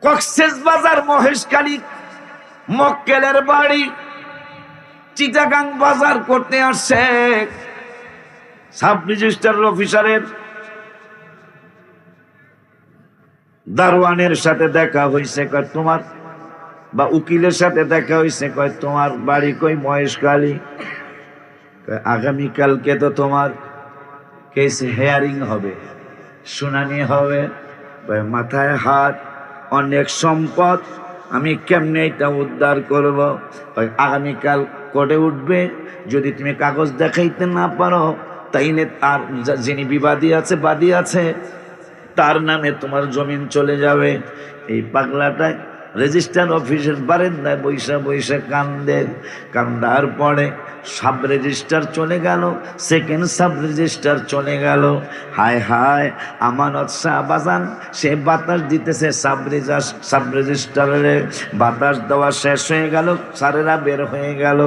কক্সবাজার মহেশখালী মক্কেলের বাড়ি চিটাগাং বাজার করতে আসছে, সাব রেজিস্ট্রার অফিসারের দারোয়ানের সাথে দেখা হয়েছে, কয় তোমার, বা উকিলের সাথে দেখা হয়েছে, কয় তোমার বাড়ি কই? মহেশখালী। আগামীকালকে তো তোমার কেস হেয়ারিং হবে, শুনানি হবে। মাথায় হাত, অনেক সম্পদ, আমি কেমনে এটা উদ্ধার করব? আগামীকাল কোর্টে উঠবে, যদি তুমি কাগজ দেখাইতে না পারো, তাইলে তার যিনি বিবাদী আছে, বাদী আছে, তার নামে তোমার জমিন চলে যাবে। এই পাগলাটায় রেজিস্ট্রার অফিসের বারান্দায় বৈশা বৈশা কান্দে। কান্দার পরে সাব রেজিস্ট্রার চলে গেল, সেকেন্ড সাব রেজিস্ট্রার চলে গেল। হায় হায়, আমানত শাহবাজান সে বাতাস দিতেছে, সাব রেজিস্ট্রারের বাতাস দেওয়া শেষ হয়ে গেল, স্যারেরা বের হয়ে গেল,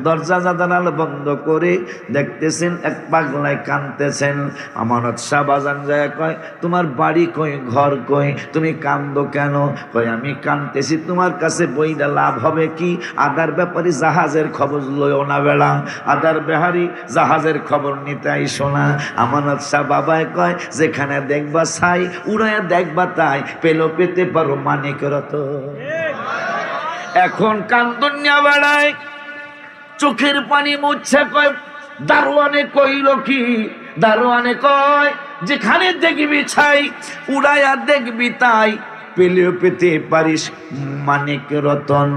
দরজা জানাল বন্ধ করে দেখতেছেন এক পাগলায় কাঁদতেছেন। আমানত শাহবাজান যায় কয় তোমার বাড়ি কই, ঘর কই, তুমি কান্দো কেন? কয় আমি কান্দতেছি তোমার কাছে বইটা লাভ হবে কি? আদার ব্যাপারী জাহাজের খবর লইও না বেড়া, আদার বেহারি জাহাজের খবর নিতে আইসো না। আমানত শাহ বাবায় কয় যেখানে দেখবা ছাই, উড়াইয়া দেখবা তাই, পেলো পেতে পারো মানিক রতন। এখন কান্দুনিয়া বেড়ায়, চোখের পানি মুছছে, কয় দারোয়ানে কইল কি? দারোয়ানে কয় যেখানে দেখবি ছাই, উড়াইয়া দেখবি তাই, পেলেও পেতে পারিস মানিক রতন।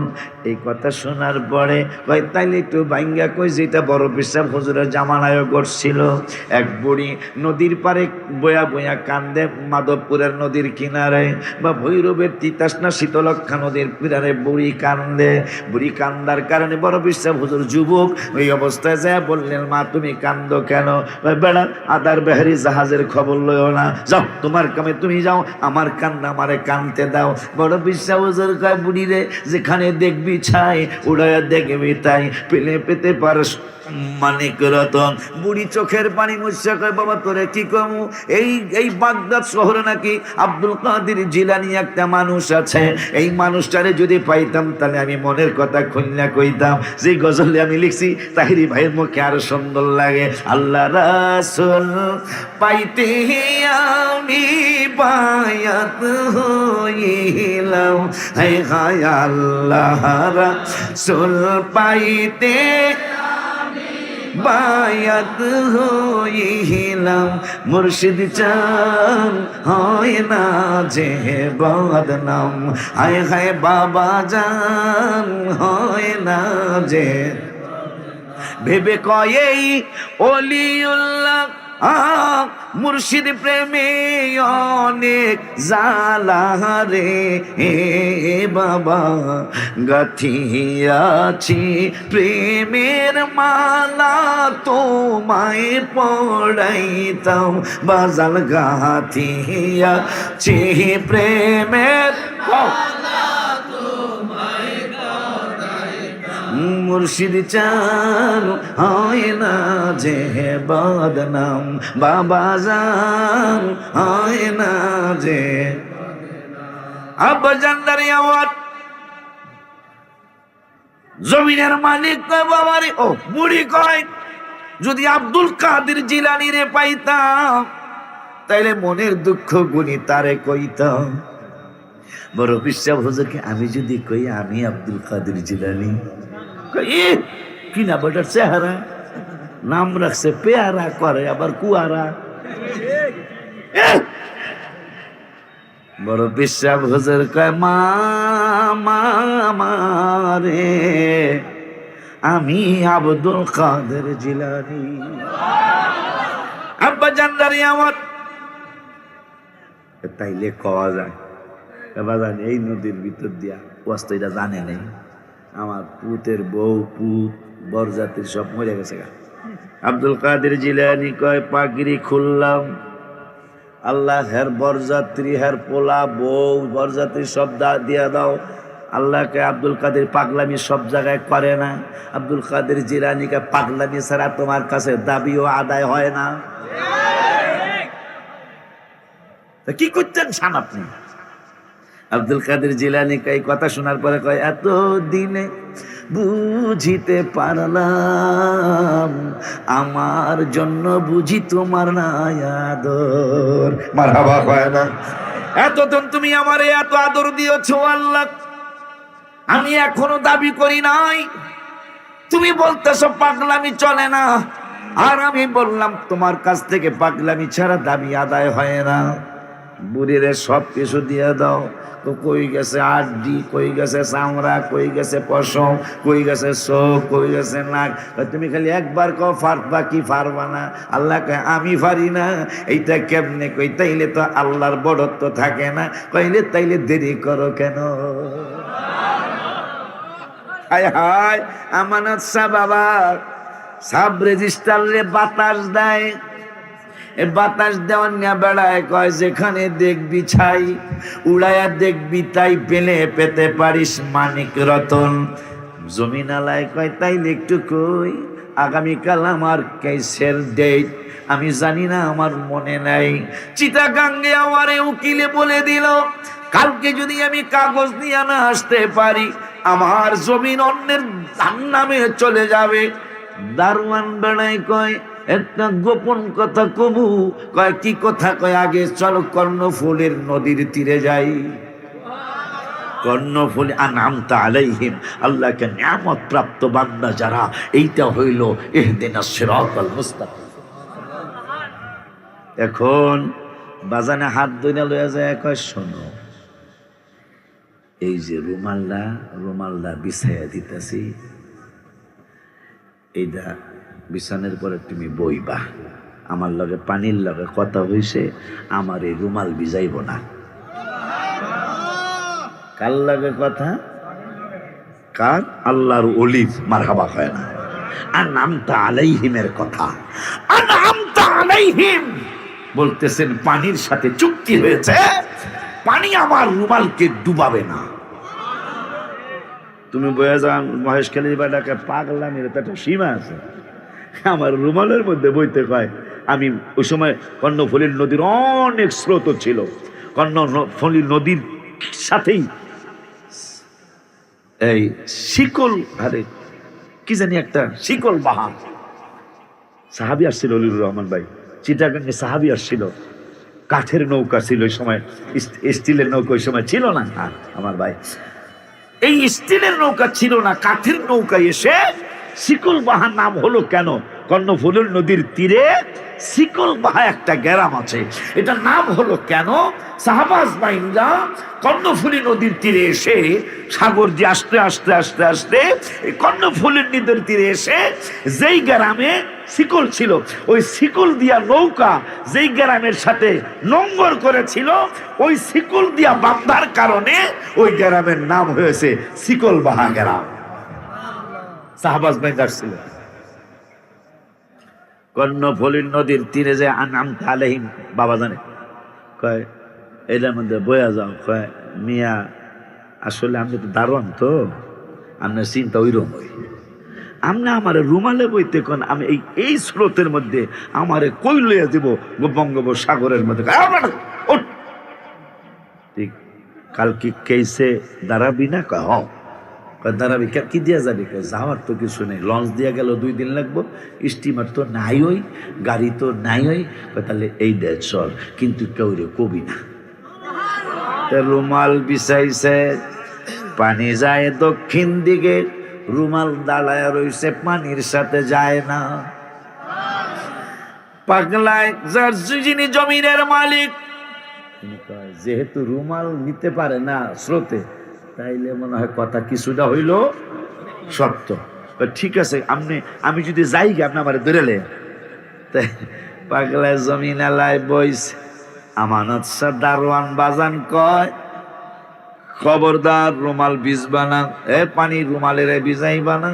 এই কথা শোনার পরে কয় তাইলে একটু ভাঙ্গা কই, যেটা বড় বিশ্বাস হুজুরের জামানায়ও ঘটছিল। এক বুড়ি নদীর পারে বয়া বয়া কান্দে, মাধবপুরের নদীর কিনারে বা ভৈরবের তিতাসনা শীতলক্ষা নদীর কিনারে বুড়ি কান্দে। বুড়ি কান্দার কারণে বড় বিশ্বাস হুজুর যুবক ওই অবস্থায় যায় বললেন, মা তুমি কান্দো কেন? বেড়া আদার বেহারি জাহাজের খবর লইও না, যাও তোমার কামে তুমি যাও, আমার কান্না আমারে কানতে দাও। বড় বিশ্বাস হুজুর কয়, বুড়ি রে যেখানে দেখবি ছাই উড়াইয়া দেখবি তাই, পেলে পেতে পারস মানিক রতন। বুড়ি চোখের পানি মুছে কয়, বাবা তোরে কি কমু, এই বাগদাদ শহরে নাকি আব্দুল কাদের জিলানী একটা মানুষ আছে, এই মানুষটারে যদি পাইতাম তাহলে আমি মনের কথা খুলনা কইতাম। যে গজলে আমি লিখছি তাহিরি ভাইয়ের মুখে আরো সুন্দর লাগে, আল্লাহ রাসূল পাইতে আমি বায়াত হইলাম, হায় হায় আল্লাহ রাসূল পাইতে বায়াত হইলাম, মুর্শিদ চান হয় না যে বদনাম, হায় হায় বাবা জান হয় না যে। ভেবে কয় এই ওলিউল্লাহ মুর্শিদ প্রেমে অনেক জালা রে বাবা, গাথিয়াছি প্রেমের মালা তোমায় পড়াইতাম, বাজাল গাথিয়াছি প্রেমের মুর্শিদ চান হয় না যে বদনাম, বাবা জান হয় না যে। আব্বা জানদারি আওয়াজ জমিনের মালিক কয়, বাবারে ও বুড়ি কয়, যদি আব্দুল কাদের জিলানী রে পাইতাম তাইলে মনের দুঃখ গুনি তারে কইতাম। বড় বিশ্বাস হুজুরকে আমি যদি কই আমি আব্দুল কাদের জিলানী, কি না বেটার চেহারা, নাম রাখছে পেয়ারা, করে আবার কুয়ারা। বড় বিশ্বাস হুজুর কয়, মা রে আমি আব্দুল কাদের জিলানী। আব্বা জানদারি আমার তাইলে কওয়া যায়, বাজান এই নদীর ভিতর দিয়া ওয়াস্তা এটা জানে নাই, আমার পুতের বউ পুত বরজাতির সব মরে গেছে গা। আব্দুল কাদের জিলানী কয়, পাগড়ি খুললাম, আল্লাহ হের বরযাত্রী হের পোলা বউ বরযাত্রী সব দিয়া দাও। আল্লাহকে আব্দুল কাদের পাগলামি সব জায়গায় করে না, আব্দুল কাদের জিলানীকে পাগলামি ছাড়া তোমার কাছে দাবিও আদায় হয় না। কি করতেন শান আপনি? আব্দুল কাদের জিলানী এই কথা শোনার পরে কয়, এত দিনে বুঝিতে পারলাম আমার জন্য বুঝি তোমার না আদর। মারহাবা কয় না? এতদিন তুমি আমারে এত আদর দিয়েছো আল্লাহ, আমি এখনো দাবি করি নাই, তুমি বলতেছো পাগলামি চলে না, আর আমি বললাম তোমার কাছ থেকে পাগলামি ছাড়া দাবি আদায় হয় না। বুড়িরে সব কিছু দিয়ে দাও, তো কই গেছে আড্ডি, কই গেছে চামড়া, কই গেছে পশম, কই গেছে চোখ, কই গেছে নাক, তুমি খালি একবার কও পারবা কি পারবা না? আল্লাহ কয় আমি পারি না। এইটা কেমনে কই? তাইলে তো আল্লাহর বড়ত্ব থাকে না। কইলে তাইলে দেরি করো কেন? হায় হায় আমানত শাহ বাবা সাব রেজিস্টারে বাতাস দেয়, বাতাস দেওয়ার নিয়ে বেড়ায়, কয় যেখানে দেখবি ছাই উড়াইয়া দেখবি তাই, পেলে পেতে পারিস মানিক রতন। জমিন আলায় কয় তাইলে একটু কই আগামীকাল আমার কেসের ডেট, আমি জানি না, আমার মনে নাই। চিটাগাঙ্গে আমারে উকিলে বলে দিল কালকে যদি আমি কাগজ নিয়ে না আসতে পারি আমার জমিন অন্যের নামে চলে যাবে। দারোয়ান বেড়ায় কয় একটা গোপন কথা কবু। কয় কি কথা? কয় আগে চলো কর্ণফুলের নদীর তীরে যাই। কর্ণফুল আনআমতা আলাইহিম, আল্লাহকে নিয়ামত প্রাপ্ত বান্দা যারা, এইটা হইল ইহদিনাস সিরাতাল মুস্তাকিম। এখন বাজানে হাত ধইরা লইয়া যায়, কয় শোনো এই যে রুমালটা বিছাইয়া দিতেছি, এইটা বিছানের পরে তুমি বইবা, আমার লগে পানির লগে কথা হইছে, আমার এই রুমাল ভিজাইব না। কার লগে কথা? কার? আল্লাহর ওলি মারহাবা হয় না। আনআমতা আলাইহিমের কথা। আনআমতা আলাইহিম বলতেছেন পানির সাথে চুক্তি হয়েছে, পানি আমার রুমালকে ডুবাবে না। তুমি বয়ে যান মহেশখালীর বাটাকে পাগলামির তো একটা সীমা আছে। আমার রুমালের মধ্যে বইতে কয়, আমি ওই সময় কর্ণফুলীর নদীর অনেক স্রোত ছিল, কর্ণফুলী নদীর সাথেই এই শিকল, আরে কি জানি একটা শিকল বাহান সাহাবী আসছিল, অলিউর রহমান ভাই চিটাগাঙ্গে সাহাবী আসছিল, কাঠের নৌকা ছিল ওই সময়, স্টিলের নৌকা ওই সময় ছিল না। আমার ভাই এই স্টিলের নৌকা ছিল না, কাঠের নৌকায় এসে শিকল বাহা নাম হলো কেন? কর্ণফুলীর নদীর তীরে শিকল বাহা একটা গ্রাম আছে, এটা নাম হলো কেন? সাহাবাজ বাইনরা কর্ণফুলী নদীর তীরে এসে সাগর দিয়ে আস্তে আস্তে আস্তে আস্তে কর্ণফুলীর নদীর তীরে এসে যেই গ্রামে শিকল ছিল, ওই শিকল দিয়া নৌকা যেই গ্রামের সাথে নোঙ্গর করেছিল, ওই শিকল দিয়া বাঁধার কারণে ওই গ্রামের নাম হয়েছে শিকল বাহা গ্রাম। সাহাবাজ বাইনরা ছিল কর্ণফুলীর নদীর তীরে, যে আনআমতা আলাইহিম বাবা জানে কয় এটার মধ্যে বয়া যাও। কয় মিয়া আসলে আমি তো দারোয়ান, তো আপনার চিন্তা ওইরকম ওই আপনি আমার রুমালে বইতে কোন, আমি এই স্রোতের মধ্যে আমারে কই লইয়া দিব বঙ্গোপসাগরের মধ্যে। ঠিক কাল কি কেসে দাঁড়াবি না? কয় হ। দাঁড়াবি কি দিয়া যাবি? যাওয়ার তো কিছু নেই, লঞ্চ দিয়া গেল 2 দিন লাগবো, স্টিমার তো নাই, ওই গাড়ি তো নাই, ওই তাহলে এই দে চল, কিন্তু কেউ রে কবি না। রুমাল বিছাইছে, পানি যায় দক্ষিণ দিকে, রুমাল দাঁড়ায় রইছে, পানির সাথে যায় না। পাগলায় যার যিনি জমিনের মালিক, যেহেতু রুমাল নিতে পারে না স্রোতে, তাইলে মনে হয় কথা কিছুটা হইল সত্য। ঠিক আছে, আমি যদি যাই গে আপনি আমার ধরেলে। পাগলায় জমিন এলায় বইস, আমানত শাহ দারোয়ান বাজান কয় খবরদার রুমাল ভিজবা না, পানি রুমালের ভিজাইবা না,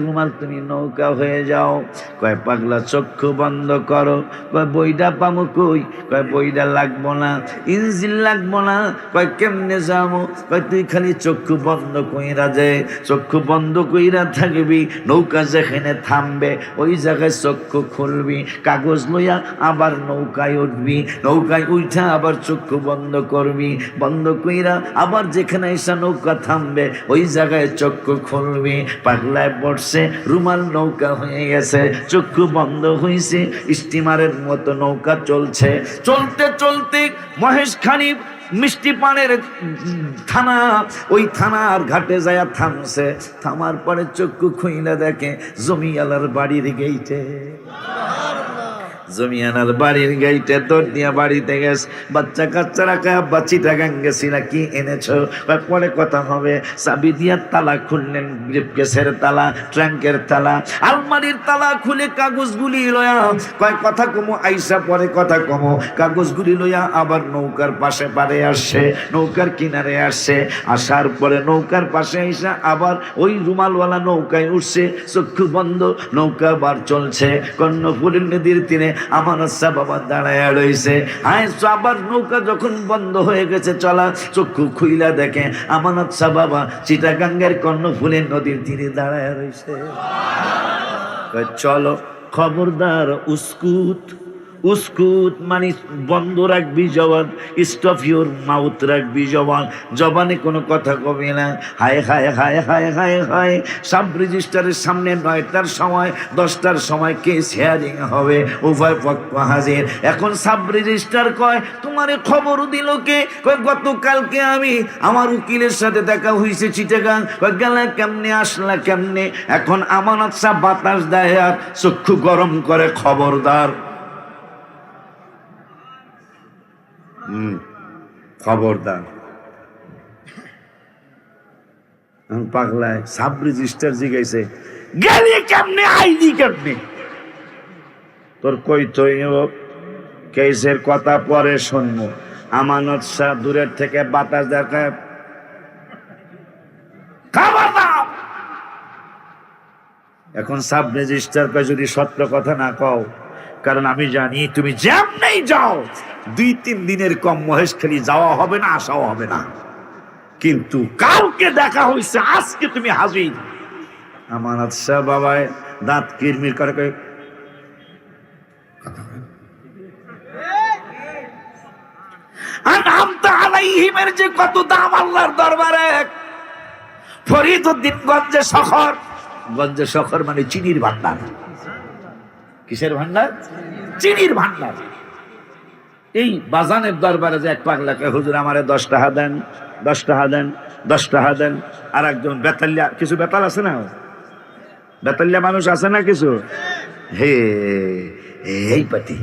রুমাল তুমি নৌকা হয়ে যাও। কয় পাগলা চক্ষু বন্ধ করো। কয় বইটা পামো কই? কয় বইটা লাগবো না, ইঞ্জিন লাগবো না। কয় কেমনে যাবো? কয় তুই খালি চক্ষু বন্ধ কইরা যে, চক্ষু বন্ধ কইরা থাকবি, নৌকা যেখানে থামবে ওই জায়গায় চক্ষু খুলবি, কাগজ লইয়া আবার নৌকায় উঠবি, নৌকায় উঠা আবার চক্ষু বন্ধ করবি, বন্ধ কইরা আবার যেখানে এসে নৌকা থামবে ওই জায়গায় চক্ষু খুলবি। পাগলায় পড়ছে, রুমাল নৌকা হয়ে গেছে, চক্ষু বন্ধ হয়েছে, স্টিমারের মতো নৌকা চলছে। চলতে চলতে মহেশখালী মিষ্টি পানের থানা, ওই থানার ঘাটে যায় থামছে। থামার পরে চক্ষু খুইলা দেখে জমিয়ালার বাড়ির গেইটে, জমিয়ানার বাড়ির গেইটে দৌড় দিয়া বাড়িতে গেছে। বাচ্চা কাচ্চারা কয় আব্বা চিটাগাং গেছিলা, কি এনেছো? পরে কথা হবে। চাবি দিয়া তালা খুললেন, ব্রিফকেসের তালা, ট্রাঙ্কের তালা, আলমারির তালা খুলে কাগজগুলি লয়া কয় কথা কমো, আইসা পরে কথা কমো, কাগজগুলি লইয়া আবার নৌকার পাশে পারে আসছে, নৌকার কিনারে আসছে। আসার পরে নৌকার পাশে আইসা আবার ওই রুমালওয়ালা নৌকায় উঠছে, চক্ষু বন্ধ, নৌকা আবার চলছে। কর্ণফুলীর নদীর তীরে আমানত শাহ বাবা দাঁড়ায় রইছে। আবার নৌকা যখন বন্ধ হয়ে গেছে চলা, চক্ষু খুইলা দেখে আমানত শাহ বাবা চিটাগাঙ্গের কর্ণফুলীর নদীর তীরে দাঁড়ায় রইছে। চলো খবরদার, উস্কুত উস্কুত মানে বন্ধ রাখবি জবান, স্টপ ইউর মাউথ রাখবি জবান, জবানে কোনো কথা কবি না। হায় হায় হায় হায় হায় হায়, সাব রেজিস্টারের সামনে 9টার সময় 10টার সময় কেস হিয়ারিং হবে, উভয় পক্ষ হাজির। এখন সাব রেজিস্টার কয় তোমারে খবর দিল কে? কয় গতকালকে আমি আমার উকিলের সাথে দেখা হয়েছে চিটাগাং। কয় গেলা কেমনে, আসলা কেমনে? এখন আমানত শাহ বাতাস দেয় আর চক্ষু গরম করে, খবরদার, খবরদার। পাগলায় সাব রেজিস্টার জিগাইছে, গেলি কেমনে আইলি কেমনে? তোর কই তো কেসের কথা পরে শুনবো। আমানত শাহ দূরের থেকে বাতাস দেখায়, এখন সাব রেজিস্টার কয় যদি সত্য কথা না কও, কারণ আমি জানি তুমি যেমনেই যাও 2-3 দিনের কম মহেশখালী যাওয়া হবে না, আসাও হবে না, কিন্তু কালকে দেখা হয়েছে, আজকে তুমি হাজির। আমানত শাহ বাবায় দাঁত কিরমির করে কয়, আলাইহিমের যে কত দাম আল্লাহর দরবারে। ফরিদউদ্দিন গঞ্জে শহর, গঞ্জে শহর মানে চিনির ভান্ডার। কিসের ভান্ডার? চিনির ভান্ডার। এই বাজানের দরবারে যে এক পাগলাকে, হুজুর আমারে 10 টাকা দেন, 10 টাকা দেন, 10 টাকা দেন। আর একজন বেতালিয়া, কিছু বেতাল আছে না, বেতালিয়া মানুষ আছে না কিছু, হে এই পাটি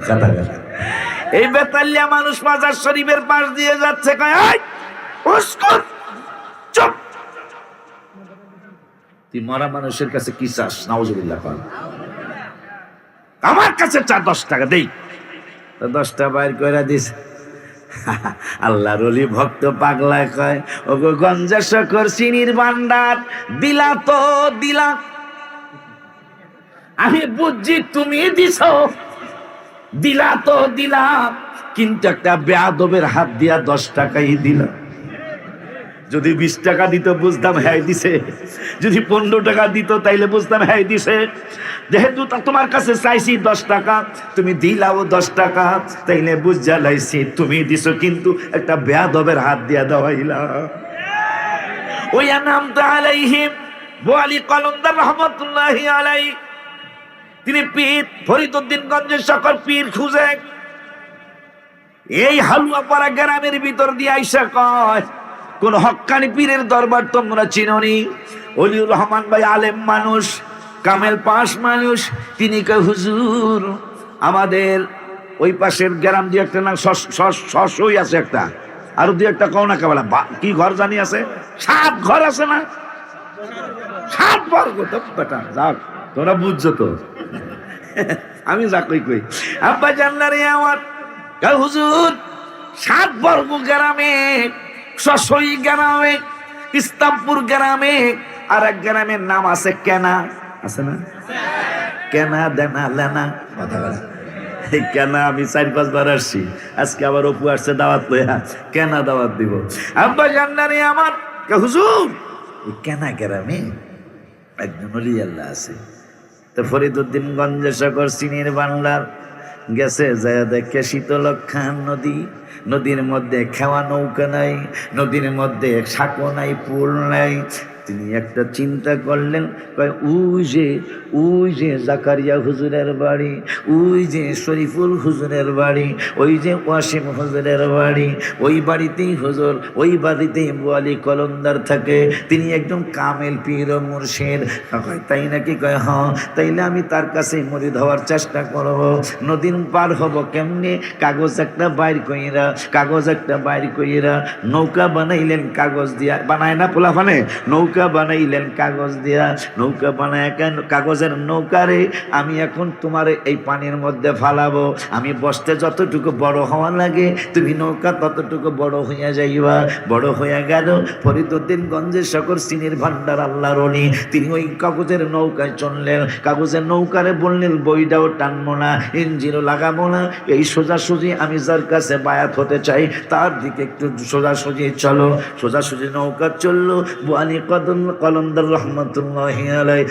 কথা কথা, এই বেতালিয়া মানুষ মাজার শরীফের পাশ দিয়ে যাচ্ছে, কয় এই উস্কুর চুপ, তুই মরা মানুষের কাছে কি চাস? নাউজুবিল্লাহ কর, আমার কাছে 10 টাকা দেই। 10 টাকা বাইর করে দিস। আল্লাহর ওলি ভক্ত পাগলায় কয়, ওগো গঞ্জা শকর চিনির ভান্ডার দিলা তো দিলা, আমি বুঝছি তুমি দিছো, দিলা তো দিলাম, কিন্তু একটা বেয়াদবের হাত দিয়া 10 টাকাই দিলাম। যদি 20 টাকা দিত বুঝতাম হ্যাঁ দিছে, যদি 15 টাকা দিত তাইলে বুঝতাম হ্যাঁ দিছে। যেহেতু তোমার কাছে চাইছি 10 টাকা, তুমি দিলাও 10 টাকা, তাইলে বুঝা লাইছি তুমি দিছো, কিন্তু একটা বেয়াদবের হাত দিয়া দেওয়াইলা। ওই আনামতা আলাইহিম ওয়ালি কলন্দার রহমাতুল্লাহি আলাইহি, তিনি পীর ফরিদউদ্দিন গঞ্জের সকল পীর খুঁজে এই হালুয়া পাড়া গ্রামের ভিতর দিয়ে আইসা কয়, কোন হক্কানি পীরের দরবার তোমরা চিনোনি? ওলিউর রহমান ভাই আলেম মানুষ, কামেল পাশ মানুষ, তিনি কয় হুজুর আমাদের ওই পাশের গ্রাম দিয়ে একটা না শশই আছে একটা, আর 2-1টা কও না কেবলা কি ঘর জানি আছে, 7 ঘর আছে না, 7 বর্গ তো বেটা, যাক তোমরা বুঝছো তো, আমি যা কই কই আব্বা জানলারে আমার হুজুর 7 বর্গ গ্রামে, শশই গ্রামে, ইসলামপুর গ্রামে আর এক গ্রামের নাম আছে কেনা, আছে না? কেনা দেনা লেনা কথা বলা, এই কেনা আমি 4-5 বার আসছি, আজকে আবার অপু আসছে দাওয়াত লইয়া, কেনা দাওয়াত দিব। আব্বা জানলারে আমার হুজুর ওই কেনা গ্রামে একজন ওলি আল্লাহ আছে, তো ফরিদউদ্দিন গঞ্জে শকর চিনির ভান্ডার গেছে, যায় দেখে শীতলক্ষা নদী, নদীর মধ্যে খেওয়া নৌকা নাই, নদীর মধ্যে সাঁকো নাই, পুল নাই। তিনি একটা চিন্তা করলেন, কয় ওই যে জাকারিয়া হুজুরের বাড়ি, ওই যে শরীফুল হুজুরের বাড়ি, ওই যে ওয়াসিম হুজুরের বাড়ি, ওই বাড়িতেই হুজুর, ওই বাড়িতেই বোয়ালি কলন্দার থাকে, তিনি একদম কামেল পীর ও মুর্শিদ। তাই নাকি? কয় হ্যাঁ, তাইলে আমি তার কাছে মুরিদ হওয়ার চেষ্টা করব। নদীর পার হব কেমনে? কাগজ একটা বাইর কইরা নৌকা বানাইলেন কাগজ দিয়া, বানায় না পোলাফানে, নৌকা বানাইলেন কাগজ দিয়া, নৌকা বানায় কাগজের নৌকারে আমি এখন তোমার এই পানির মধ্যে ফালাবো, আমি বসতে যতটুকু বড় হওয়া লাগে তুমি নৌকা ততটুকু বড় হইয়া যাইবা। বড় হইয়া গেল ফরিদউদ্দিন গঞ্জের শকর চিনির ভান্ডার আল্লাহর ওলি, তিনি ওই কাগজের নৌকায় চললেন, কাগজের নৌকারে বললেন বইটাও টানবো না, ইঞ্জিনও লাগাবো না, এই সোজাসুজি আমি যার কাছে বায়াত হতে চাই তার দিকে একটু সোজাসুজি চলো। সোজাসুজি নৌকা চললো, বোয়ালি কলন্দার রহমতুল্লাহি আলাইহি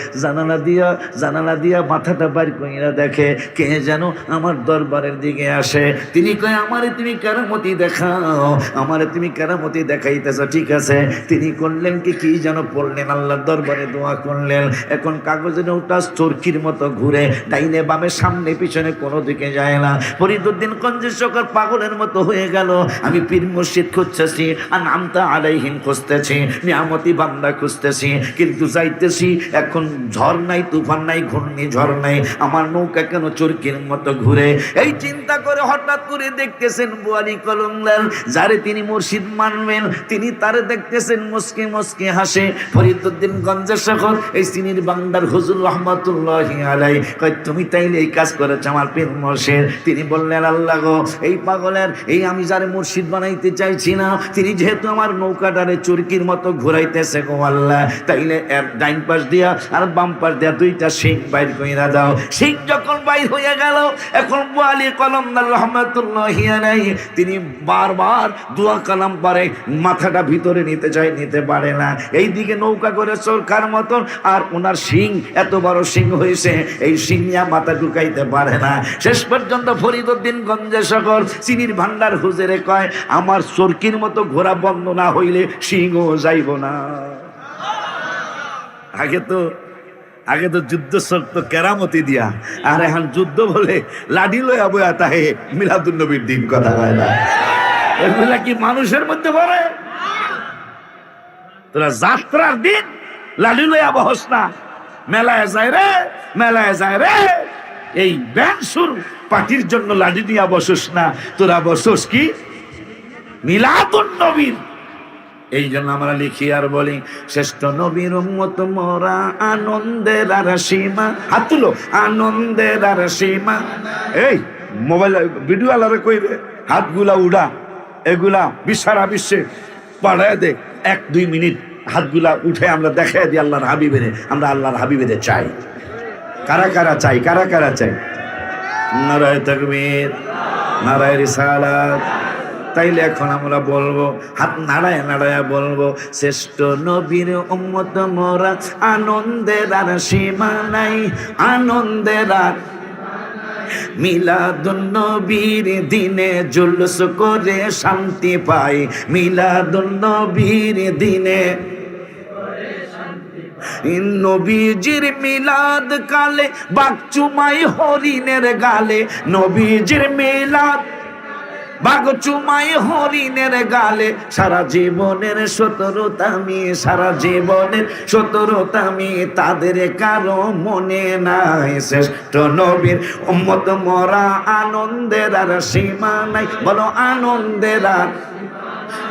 জানালা দিয়া মাথাটা বাইর কইরা দেখে কে যেন আমার দরবারের দিকে আসে। তিনি কয়, আমারে তুমি কেরামতি দেখাও, আমারে তুমি কেরামতি দেখাইতেছ, ঠিক আছে। তিনি করলেন কি যেন পড়লেন, আল্লাহর দরবারে দোয়া করলেন। এখন কাগজের নৌকা চরকির মতো ঘুরে, ডাইনে বামে সামনে পিছনে কোনো দিকে যায় না। ফরিদউদ্দিন গঞ্জের শকর পাগলের মতো হয়ে গেল, আমি পীর মুর্শিদ খুঁজতেছি আর নামতা আলাইহিম খুঁজতেছি, নিয়ামতি বান্দা খুঁজতেছি, কিন্তু যাইতেছি, এখন ঝড় নাই, তুফান নাই, ঘূর্ণি ঝড় নাই, আমার নৌকা কেন চরকির মতো ঘুরে। এই চিন্তা করে হঠাৎ করে দেখতেছেন বুয়ালি কলমদার, যারে তিনি মুর্শিদ মানবেন, তিনি তারে দেখতেছেন মুস্কি মুস্কি হাসে। ফরিদউদ্দিন গঞ্জের শেখর এই সিনির বান্দার হুজুর রহমাতুল্লাহি আলাইহি কয়, তুমি তাইলে এই কাজ করেছ আমার পীর মুর্শিদ। তিনি বললেন, আল্লাহ গো, এই পাগলের, এই আমি যারে মুর্শিদ বানাইতে চাইছি না, তিনি যেহেতু আমার নৌকাটারে চরকির মতো ঘুরাইতেছে গো আল্লাহ, তাইলে এর ডাইন পাশ দিয়া আর বাম পাশ দিয়া দুইটা শিং বাইর কইরা দাও। শিং যখন বাইর হয়ে গেল, এখন বুয়ালি কলমদার রহমাতুল্লাহি আলাইহি তিনি বারবার দোয়া কালাম পারে, মাথাটা ভিতরে নিতে চায়, নিতে পারে না। এইদিকে নৌকা করে চরকার মতন, আর ওনার শিং এত বড় শিং হয়েছে, এই শিং নিয়ে মাথা ঢুকাইতে পারে না। শেষ পর্যন্ত ফরিদউদ্দিন গঞ্জে সকল চিনির ভান্ডার হুজুরে কয়, আমার চরকির মতো ঘোড়া বন্ধ না হইলে শিংও যাইব না। আগে তো যুদ্ধ চলতো কেরামতি দিয়া, আর এখন যুদ্ধ বলে লাঠি লইয়া বইয়া তাহে মিলাদুন নবীর দিন, কথা হয় না। এগুলা কি মানুষের মধ্যে পড়ে? তোরা যাত্রার দিন লাঠি লইয়া বহস না, মেলায় যায় রে, মেলায় যায় রে। এই ব্যানসুর পার্টির জন্য লাঠি দিয়া বসস না, তোরা বসস কি মিলাদুন নবীর। এই জন্য আমরা লিখি আর বলি, শ্রেষ্ঠ নবীর উম্মত মোরা, আনন্দের আর সীমা। হাত তুলো, আনন্দের আর সীমা। এই মোবাইল ভিডিও আলারে কই রে, হাতগুলা উড়া, এগুলা সারা বিশ্বে পাড়ায় দে। 1-2 মিনিট হাতগুলা উঠে আমরা দেখাই দিই আল্লাহর হাবিবেরে। আমরা আল্লাহর হাবিবেরে চাই। কারা কারা চাই? কারা কারা চাই? নারায়ে তাকবীর, নারায়ে রিসালাত। তাইলে এখন আমরা বলবো, হাত নাড়ায় নাড়ায় বলবো, শ্রেষ্ঠ নবীর উম্মত মোরা, আনন্দের আর সীমা নাই, আনন্দের আর। মিলাদুন নবীর দিনে জুলুস করে শান্তি পাই, মিলাদুন নবীর দিনে। নবীজির মিলাদ কালে বাক চুমাই হরিণের গালে, নবীজির মিলাদ বাঘ চুমাই হরিণের গালে। সারা জীবনের সতরতামি, সারা জীবনের সতরতামি তাদের কারো মনে নাই। শ্রেষ্ঠ নবীর উম্মত মোরা, আনন্দের আর সীমা নাই। বলো আনন্দের আর।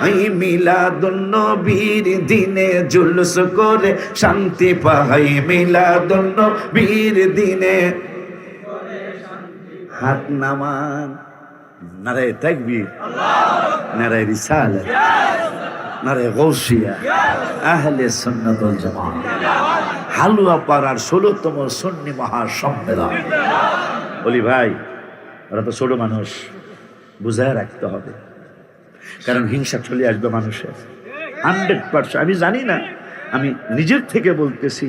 এই মিলাদুন নবীর দিনে জুলুস করে শান্তি পাই, মিলাদুন নবীর দিনে। হাত নামান। নারায়ে তাকবীর, নারায়ে রিসালাত, নারায়ে গাউসিয়া, আহলে সুন্নাত ওয়াল জামাত। হালুয়া পাড়ার 16তম সুন্নি মহাসম্মেলন। বলি ভাই, ওরা তো ছোট মানুষ, বুঝায় রাখতে হবে, কারণ হিংসা চলে আসবে মানুষের 100%। আমি জানি না, আমি নিজের থেকে বলতেছি,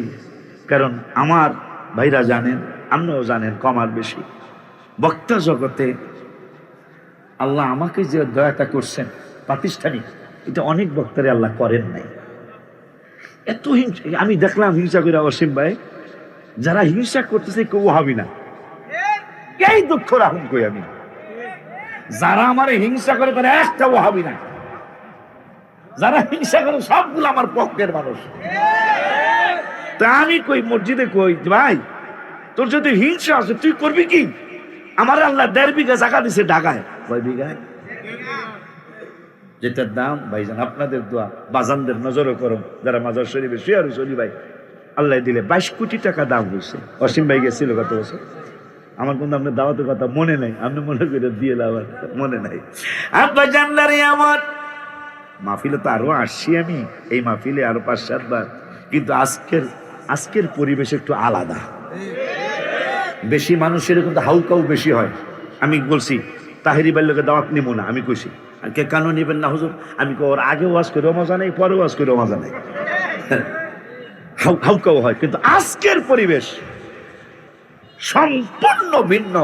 কারণ আমার ভাইরা জানেন, আপনিও জানেন, কম আর বেশি বক্তা জগতে আল্লাহ আমাকে যে দয়াটা করছেন প্রাতিষ্ঠানিক, এটা অনেক বক্তারে আল্লাহ করেন নাই। এত হিংসা আমি দেখলাম, হিংসা করে অসীম ভাই, যারা হিংসা করতেছে কেউ হবি না, এই দুঃখ রাখুন কই আমি। যারা আমার হিংসা করে তারা একটাও হবি না, যারা হিংসা করে সবগুলো আমার পক্ষের মানুষ। তা আমি কই মসজিদে কই, ভাই তোর যদি হিংসা আছে তুই করবি কি? আমার আল্লাহ 1.5 বিঘা জায়গা দিছে ঢাকায়। কয় বিঘায়? যেটার দাম ভাইজান আপনাদের দোয়া, বাজানদের নজরও করো, যারা মাজার শরীফে শুয়ে চলি ভাই, আল্লাহ দিলে 22 কোটি টাকা দাম হয়েছে। অসীম ভাই গেছিল গত বছর, আমার কিন্তু আপনার দাওয়াতের কথা মনে নাই, আপনি মনে করে দিয়ে আমার মনে নাই। আব্বা জানলারে আমার মাহফিলে তো আরো আসছি আমি, এই মাহফিলে আরো 5-7 বার, কিন্তু আজকের পরিবেশ একটু আলাদা। বেশি মানুষের কিন্তু হাউকাউ বেশি হয়। আমি বলছি তাহেরি বাল্যকে দাওয়াত নিব না, আমি কইছি আর কে কেন নেবেন না হুজুর? আমি ওর আগে ওয়াজ করে মজা নেই, পরে ওয়াজ করে মজা নেই, হাউকাউ হয়। কিন্তু আজকের পরিবেশ সম্পূর্ণ ভিন্ন।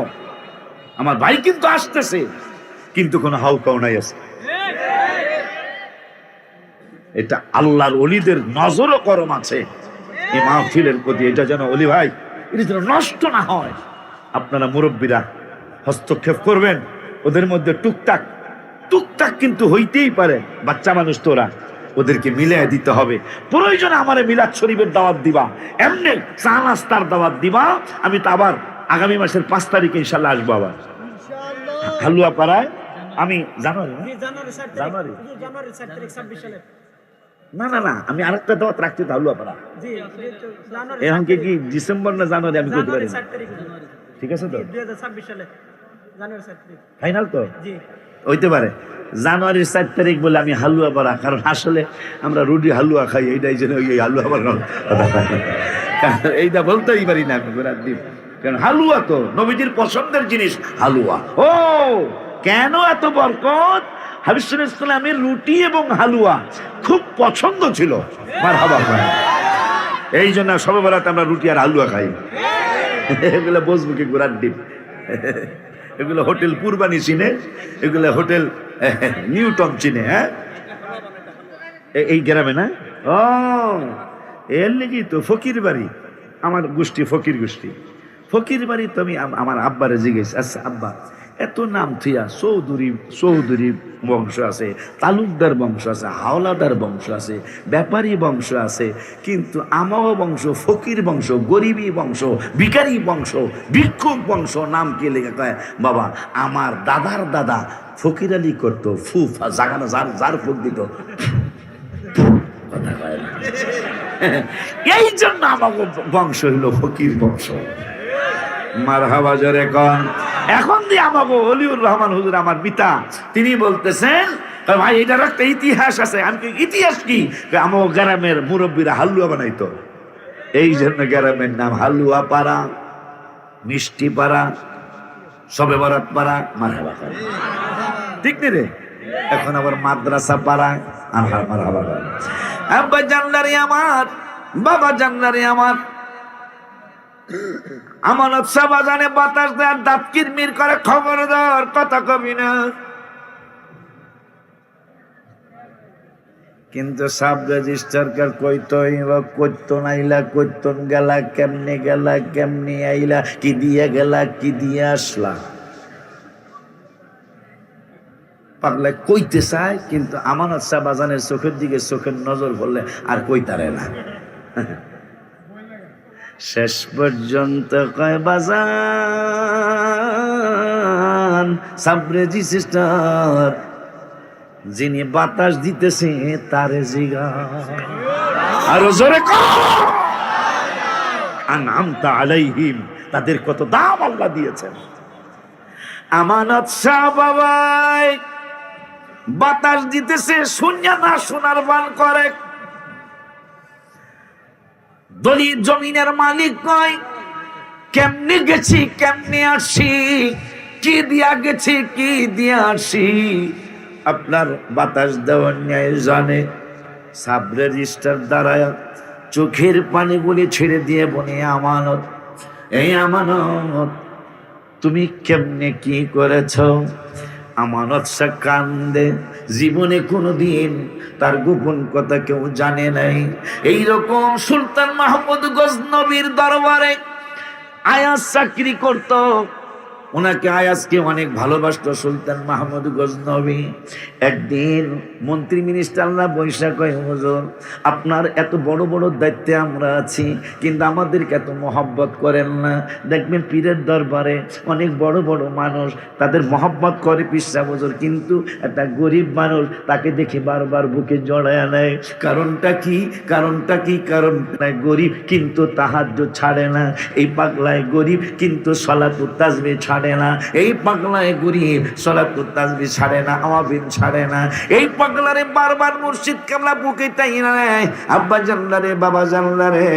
আমার ভাই কিন্তু আসতেছে, কিন্তু কোনো হাউকাউ নাই আছে। এটা আল্লাহর ওলিদের নজরও করম আছে এই মাহফিলের প্রতি। এটা যেন ওলি ভাই, এটা যেন নষ্ট না হয়। আপনারা মুরব্বীরা হস্তক্ষেপ করবেন, ওদের মধ্যে টুকটাক কিন্তু হইতেই পারে, বাচ্চা মানুষ তোরা, ওদেরকে মিলিয়ে দিতে হবে। প্রয়োজনে আমারে মিলাদ শরীফের দাওয়াত দিবা, এমনি চা নাস্তার দাওয়াত দিবা। আমি তো আবার আগামী মাসের 5 তারিখে ইনশাল্লাহ আসবো আবার হালুয়া পাড়ায়। আমি জানুয়ারি না না না আমি আরেকটা দাওয়াত রাখতে তো হালুয়া পাড়া। এখন কি ডিসেম্বর না জানুয়ারি আমি করতে পারি? ঠিক আছে তো, 2026 সালে জানুয়ারি 7 তারিখ ফাইনাল তো জি হইতে পারে। জানুয়ারির 4 তারিখ বলে আমি হালুয়া পাড়া, কারণ আসলে আমরা রুটি হালুয়া খাই, এইটাই যেন ওই হালুয়া পাড়া এইটা বলতেই পারি না আমি ঘোরার দিন, কারণ হালুয়া তো নবীজির পছন্দের জিনিস হালুয়া। ও কেন এত বরকত? হাবিবুল ইসলামের রুটি এবং হালুয়া খুব পছন্দ ছিল। মারহাবা, এই জন্য সবে বেলাতে আমরা রুটি আর হালুয়া খাই। এগুলো বসবো কি ঘোরার ডিম, এগুলো হোটেল পূর্বানি চিনে, এগুলো হোটেল নিউটন চিনে। হ্যাঁ এই গ্রামে না? ও এর লেগেই তো ফকির বাড়ি, আমার গোষ্ঠী ফকির গোষ্ঠী। ফকির বাড়ি তো আমি আমার আব্বারে জিজ্ঞেস, আচ্ছা আব্বা এত নাম থিয়া চৌধুরী বংশ আছে, তালুকদার বংশ আছে, হাওলাদার বংশ আছে, ব্যাপারী বংশ আছে, কিন্তু আমাও বংশ ফকির বংশ, গরিবী বংশ, ভিখারি বংশ, ভিক্ষুক বংশ নাম কে লেখা? কয় বাবা আমার দাদার দাদা ফকির আলী করতো, ফুফা জাগানো যার ফুক দিত। কথা কয় না, এই জন্য আমার বংশ হইল ফকির বংশ। মারহাবা জোরে কন। এখন দিয়ে আমাকে অলিউর রহমান হুজুর আমার পিতা তিনি বলতেছেন ভাই এটার একটা ইতিহাস আছে। আমি ইতিহাস কি? আমার গ্রামের মুরব্বীরা হালুয়া বানাইতো, এই জন্য গ্রামের নাম হালুয়া পাড়া, মিষ্টি পাড়া, সবে বরাত পাড়া। মারহাবা ঠিক নেই রে? এখন আবার মাদ্রাসা পাড়া। মারহাবা। আব্বা জানলারে আমার, বাবা জানলারে আমার, আমানত সাবাজানে বাতাস দেয় দাঁত কিরমির করে, খবরদার কথা কবি না। কিন্তু সাব রেজিস্টার কার কইতই বা কইতো নাইলা, কইতন গেলা কেমনে আইলা, কি দিয়ে গেলা কি দিয়ে আসলা। পাগলা কইতে চায়, কিন্তু আমানত সাবাজানের চোখের দিকে চোখের নজর পড়লে আর কইতারে না। শেষ পর্যন্ত কয় বাজান সাবরেজি সিস্টার, যিনি বাতাস দিতেছে তারে জিগা। আরো জোরে আনআমতা আলাইহিম, তাদের কত দাম আল্লাহ দিয়েছেন। আমানত শাহ বাবাই বাতাস দিতেছে, শুনিয়া না শোনার বান করে। দলিত জমিনের মালিক কয় কেমনে গেছি কেমনে আসি, কি দিয়া গেছি কি দিয়া আসি, আপনার বাতাস দেওয়ার ন্যায় জানে। সাব রেজিস্টার দ্বারা চোখের পানিগুলি ছেড়ে দিয়ে বলে আমানত, এই আমানত তুমি কেমনে কি করেছ? আমানত সে কান্দে, জীবনে কোনোদিন তার গোপন কথা কেউ জানে নাই। এইরকম সুলতান মাহমুদ গজনবীর দরবারে আয়াজ চাকরি করত, ওনাকে আয়াজকে অনেক ভালোবাসতো সুলতান মাহমুদ গজনবী। একদিন মন্ত্রী মিনিস্টাররা বৈশা কয়, হুজুর আপনার এত বড় বড় দায়িত্বে আমরা আছি, কিন্তু আমাদেরকে এত মহব্বত করেন না। দেখবেন পীরের দরবারে অনেক বড় বড় মানুষ তাদের মহব্বত করে পিসা হুজুর, কিন্তু একটা গরিব মানুষ তাকে দেখে বারবার বুকে জড়ায় নেয়। কারণটা কি? কারণ গরিব কিন্তু তাহাজ্জুদ ছাড়ে না, এই পাগলায় গরিব কিন্তু সালাতুত তাসবিহ ছাড়ে না, এই পাগলায় গরিব সালাতুত তাসবিহ ছাড়ে না, আওয়াবিন ছাড়ে না। এই পাগলারে বারবার মুর্শিদ কামলা বুকে টাইনা নেয়। আব্বা জানলারে, বাবা জানলারে,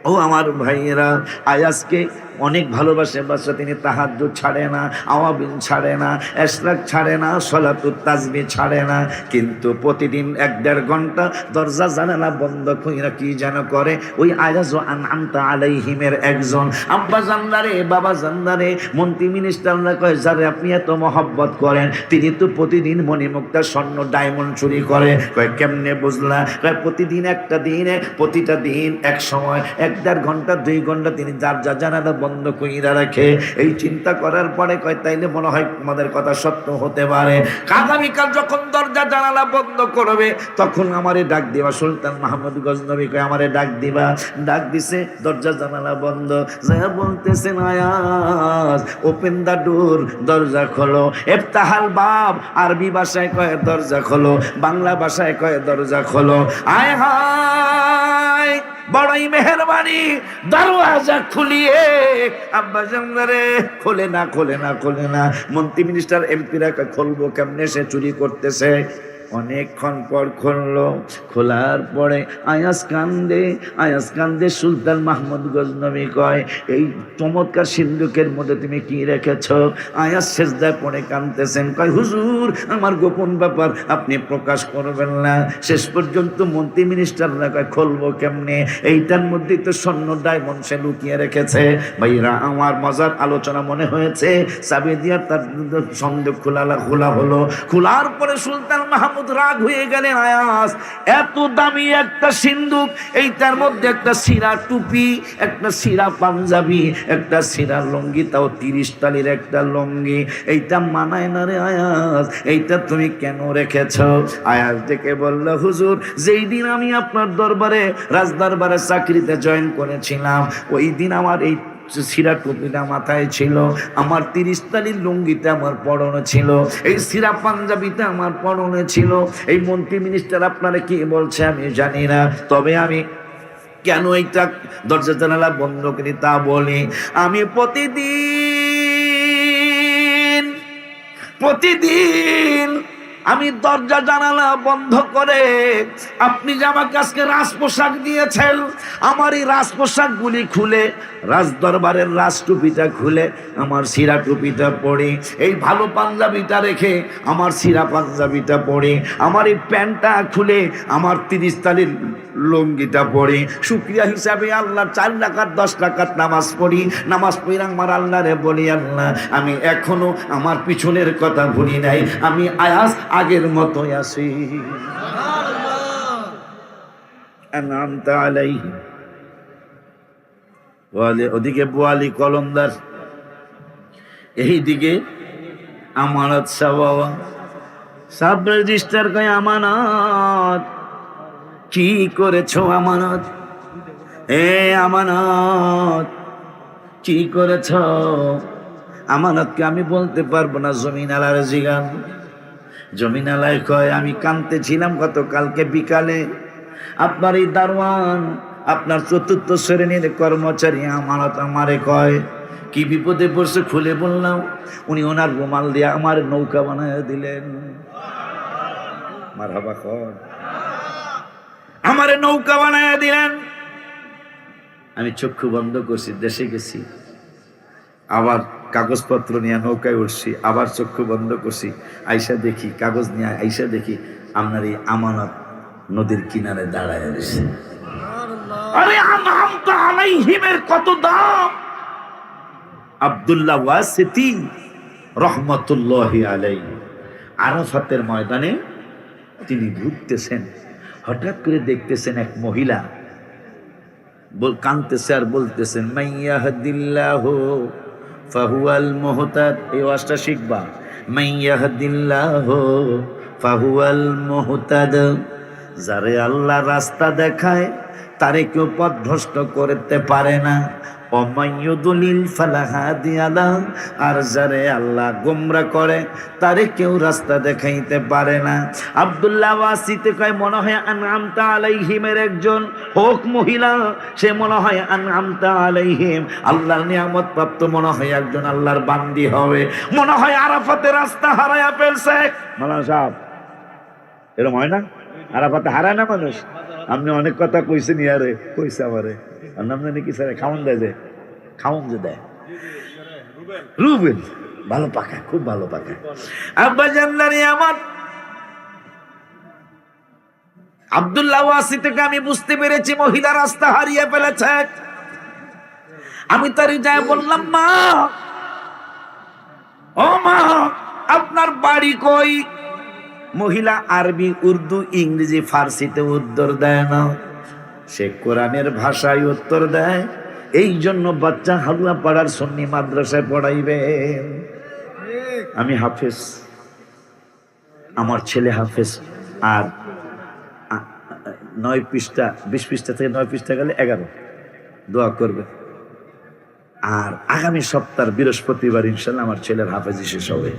ও আমার ভাইয়েরা, আয়াজকে অনেক ভালোবাসে বাচ্চা, তিনি তাহাজ্জুদ ছাড়ে না, আওয়াবিন ছাড়ে না, ইশরাক ছাড়ে না, সালাতুত তাসবিহ ছাড়ে না, কিন্তু প্রতিদিন 1-1.5 ঘন্টা দরজা জানালা বন্ধ কইরা কি যেন করে। ওই আয়াজ আনআমতা আলাইহিমের একজন। আব্বা জানলারে, বাবা জানলারে, মন্ত্রী মিনিস্টাররা কয় যারে আপনি এত মহব্বত করেন, তিনি তো প্রতিদিন মণিমুক্তা স্বর্ণ ডায়মন্ড চুরি করে। কয় কেমনে বুঝলা? কয় প্রতিদিন একটা দিনে, প্রতিটা দিন এক সময় 1-1.5 ঘন্টা 2 ঘন্টা তিনি যার জানালা বন্ধ কইরা রাখে। এই চিন্তা করার পরে কয় তাইলে মনে হয় আমাদের কথা সত্য হতে পারে। আগামীকাল যখন দরজা জানালা বন্ধ করবে তখন আমারে ডাক দিবা। সুলতান মাহমুদ গজনবী কয় আমারে ডাক দিবা। ডাক দিছে, দরজা জানালা বন্ধ, যা বলতেছেন আয়াজ ওপেন দা ডোর, দরজা খোলো। ইফতাহাল বাব আরবি ভাষায় কয় দরজা খোলো, বাংলা ভাষায় কয় দরজা খোলো। আয় হায় বড়ই মেহরবানি, দরওয়াজা খুলিয়ে আব্বা জানরে খোলে না, খোলে না, খোলে না। মন্ত্রী মিনিস্টার এমপিরা খুলবো কেমনে, সে চুরি করতেছে। অনেকক্ষণ পর খুললো। খোলার পরে আয়াজ কান্দে। সুলতান মাহমুদ গজনবী কয় এই চমৎকার সিন্ধুকের মধ্যে তুমি কি রেখেছ? আয়াজ সেজদায় পড়ে কাঁদতেছেন, কয় হুজুর আমার গোপন ব্যাপার আপনি প্রকাশ করবেন না। শেষ পর্যন্ত মন্ত্রী মিনিস্টাররা কয় খুলবো কেমনে, এইটার মধ্যেই তো স্বর্ণ ডায়মন্ড সে লুকিয়ে রেখেছে। ভাইরা আমার মজার আলোচনা মনে হয়েছে, চাবি দিয়া তার সন্দেহ খোলা হলো। খোলার পরে সুলতান মাহমুদ রাগ হয়ে গেলেন, আয়াজ এত দামি একটা সিন্ধুক, এইটার মধ্যে একটা সিরা টুপি, একটা সিরা পাঞ্জাবি, একটা সিরা লুঙ্গি, তাও 30 টালির একটা লুঙ্গি, এইটা মানায় না রে আয়াজ, এইটা তুমি কেন রেখেছ? আয়াজ ডেকে বলল, হুজুর যেই দিন আমি আপনার দরবারে রাজদরবারে চাকরিতে জয়েন করেছিলাম ওই দিন আমার এই সিরা টুপিটা মাথায় ছিল, আমার 30 তালির লুঙ্গিতে আমার পরনে ছিল, এই সিরা পাঞ্জাবিতে আমার পরনে ছিল। এই মন্ত্রী মিনিস্টার আপনারা কি বলছে আমি জানি না, তবে আমি কেন এইটা দরজা জানালা বন্ধ করি তা বলি। আমি প্রতিদিন আমি দরজা জানালা বন্ধ করে আপনি যে আমাকে আজকে রাজ পোশাক দিয়েছেন, আমার এই রাজ পোশাক গুলি খুলে, রাজ দরবারের রাজ টুপিটা খুলে আমার সিরা টুপিটা পরে, এই ভালো পাঞ্জাবিটা রেখে আমার সিরা পাঞ্জাবিটা পরে, আমার এই প্যান্টটা খুলে আমার 30 তালির লুঙ্গিটা পরে, শুকরিয়া হিসাবে আল্লাহ 4 রাকাত 10 রাকাত নামাজ পড়ি। নামাজ পড়ি আমার আল্লাহরে বলি, আল্লাহ আমি এখনো আমার পিছনের কথা ভুলি নাই, আমি আয়াজ আগের মতোই আছি। আনআমতা আলাইহি ওদিকে বোয়ালি কলমদার, এইদিকে আমানত সাব রেজিস্টার কয় আমানত কি করেছো? আমানত আমানত কি করেছ? আমানতকে আমি বলতে পারবো না, জমিন আলার জিগান। জমিন আলায় কয় আমি কাঁদতেছিলাম গতকালকে বিকালে, আপনার এই দারোয়ান আপনার 4র্থ শ্রেণীর কর্মচারী আমানত আমারে কয় কি বিপদে পড়ছে, খুলে বললাম। উনি ওনার রুমাল দিয়ে আমার নৌকা বানায় দিলেন। মারহাবা কর, আমারে নৌকা বানায় দিলেন। আমি চক্ষু বন্ধ করছি, দেশে গেছি, আবার কাগজপত্র নিয়ে নৌকায় উঠছি, আবার চক্ষু বন্ধ করছি, আইসা দেখি কাগজ নিয়ে আইসা দেখি আপনার এই আমানত নদীর কিনারে দাঁড়ায় রয়েছে। আরে আনআমতা আলাইহিমের কত দাম! আব্দুল্লাহ ওয়াসিতি রহমতুল্লাহি আলাইহি আরাফাতের ময়দানে তিনি ঘুরতেছেন, হঠাৎ করে দেখতেছেন এক মহিলা কাঁদতেছে আর বলতেছেন মাইয়াহদিল্লাহু ফাহুয়াল মুহতাদ। এই ওয়াজটা শিখবা, মাইয়াহদিল্লাহু ফাহুয়াল মুহতাদ। যারে আল্লাহ রাস্তা দেখায় তারে কেউ পথভ্রষ্ট করতে পারে না। অমাইয়ুদুলিল ফালা হাদিয়া লাহু, আর যারে আল্লাহ গোমরা করে তারে কেউ রাস্তা দেখাইতে পারে না। আব্দুল্লাহ ওয়াসিতে কয় মনে হয় আনআমতা আলাইহিমের একজন হোক মহিলা, সে মনে হয় আনআমতা আলাইহিম আল্লাহর নিয়ামত প্রাপ্ত মনে হয় একজন আল্লাহর বান্দি হবে, মনে হয় আরাফাতে রাস্তা হারায়া ফেলছে। মাওলানা সাহেব এরকম হয় না? আরাফাতে হারায় না মানুষ? আপনি অনেক কথা কইছেন, ইয়ারে কইছে আমারে, আর নাম জানি কি স্যার, খাওয়ান দেয় যে, খাওয়ান যে দেয় রুবেল, ভালো পাকা, খুব ভালো পাকা। আব্বা জানলারি আমার আব্দুল্লাহ ওয়াসি থেকে আমি বুঝতে পেরেছি মহিলা রাস্তা হারিয়ে ফেলেছে। আমি তারই যায় বললাম, মা ও মা আপনার বাড়ি কই? মহিলা আরবি, উর্দু, ইংরেজি, ফার্সিতে উত্তর দেয় না, সে কোরআনের ভাষায় উত্তর দেয়। এই জন্য বাচ্চা হালুয়া পাড়ার সুন্নি মাদ্রাসায় পড়াইবেন। আমি হাফেজ, আমার ছেলে হাফেজ, আর 9 পৃষ্ঠা 20 পৃষ্ঠা থেকে 9 পৃষ্ঠা গেলে 11 দোয়া করবে। আর আগামী সপ্তাহ বৃহস্পতিবার ইনশাল্লাহ আমার ছেলের হাফেজি শেষ হবে।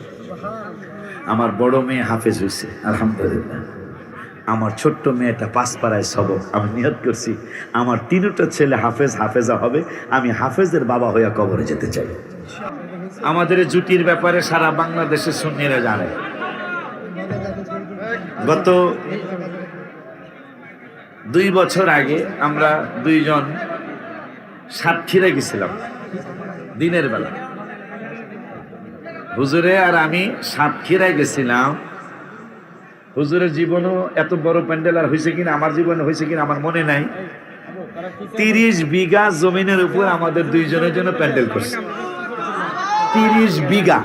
আমার বড় মেয়ে হাফেজ হয়েছে আলহামদুলিল্লাহ। আমার ছোট্ট মেয়েটা 5 পাড়ায় সবক। আমি নিয়ত করছি আমার 3টা ছেলে হাফেজ হাফেজা হবে, আমি হাফেজের বাবা হইয়া কবরে যেতে চাই। আমাদের এই জুটির ব্যাপারে সারা বাংলাদেশের সুন্নিরা জানে। গত 2 বছর আগে আমরা 2 জন সাতক্ষীরা গেছিলাম দিনের বেলা। হুজুরে আর আমি সাতক্ষীরায় গেছিলাম। হুজুরের জীবনও এত বড় প্যান্ডেল আর হয়েছে কিনা, আমার জীবনে হয়েছে কিনা আমার মনে নাই। 30 বিঘা জমিনের উপর আমাদের 2 জনের জন্য প্যান্ডেল করছে। 30 বিঘা।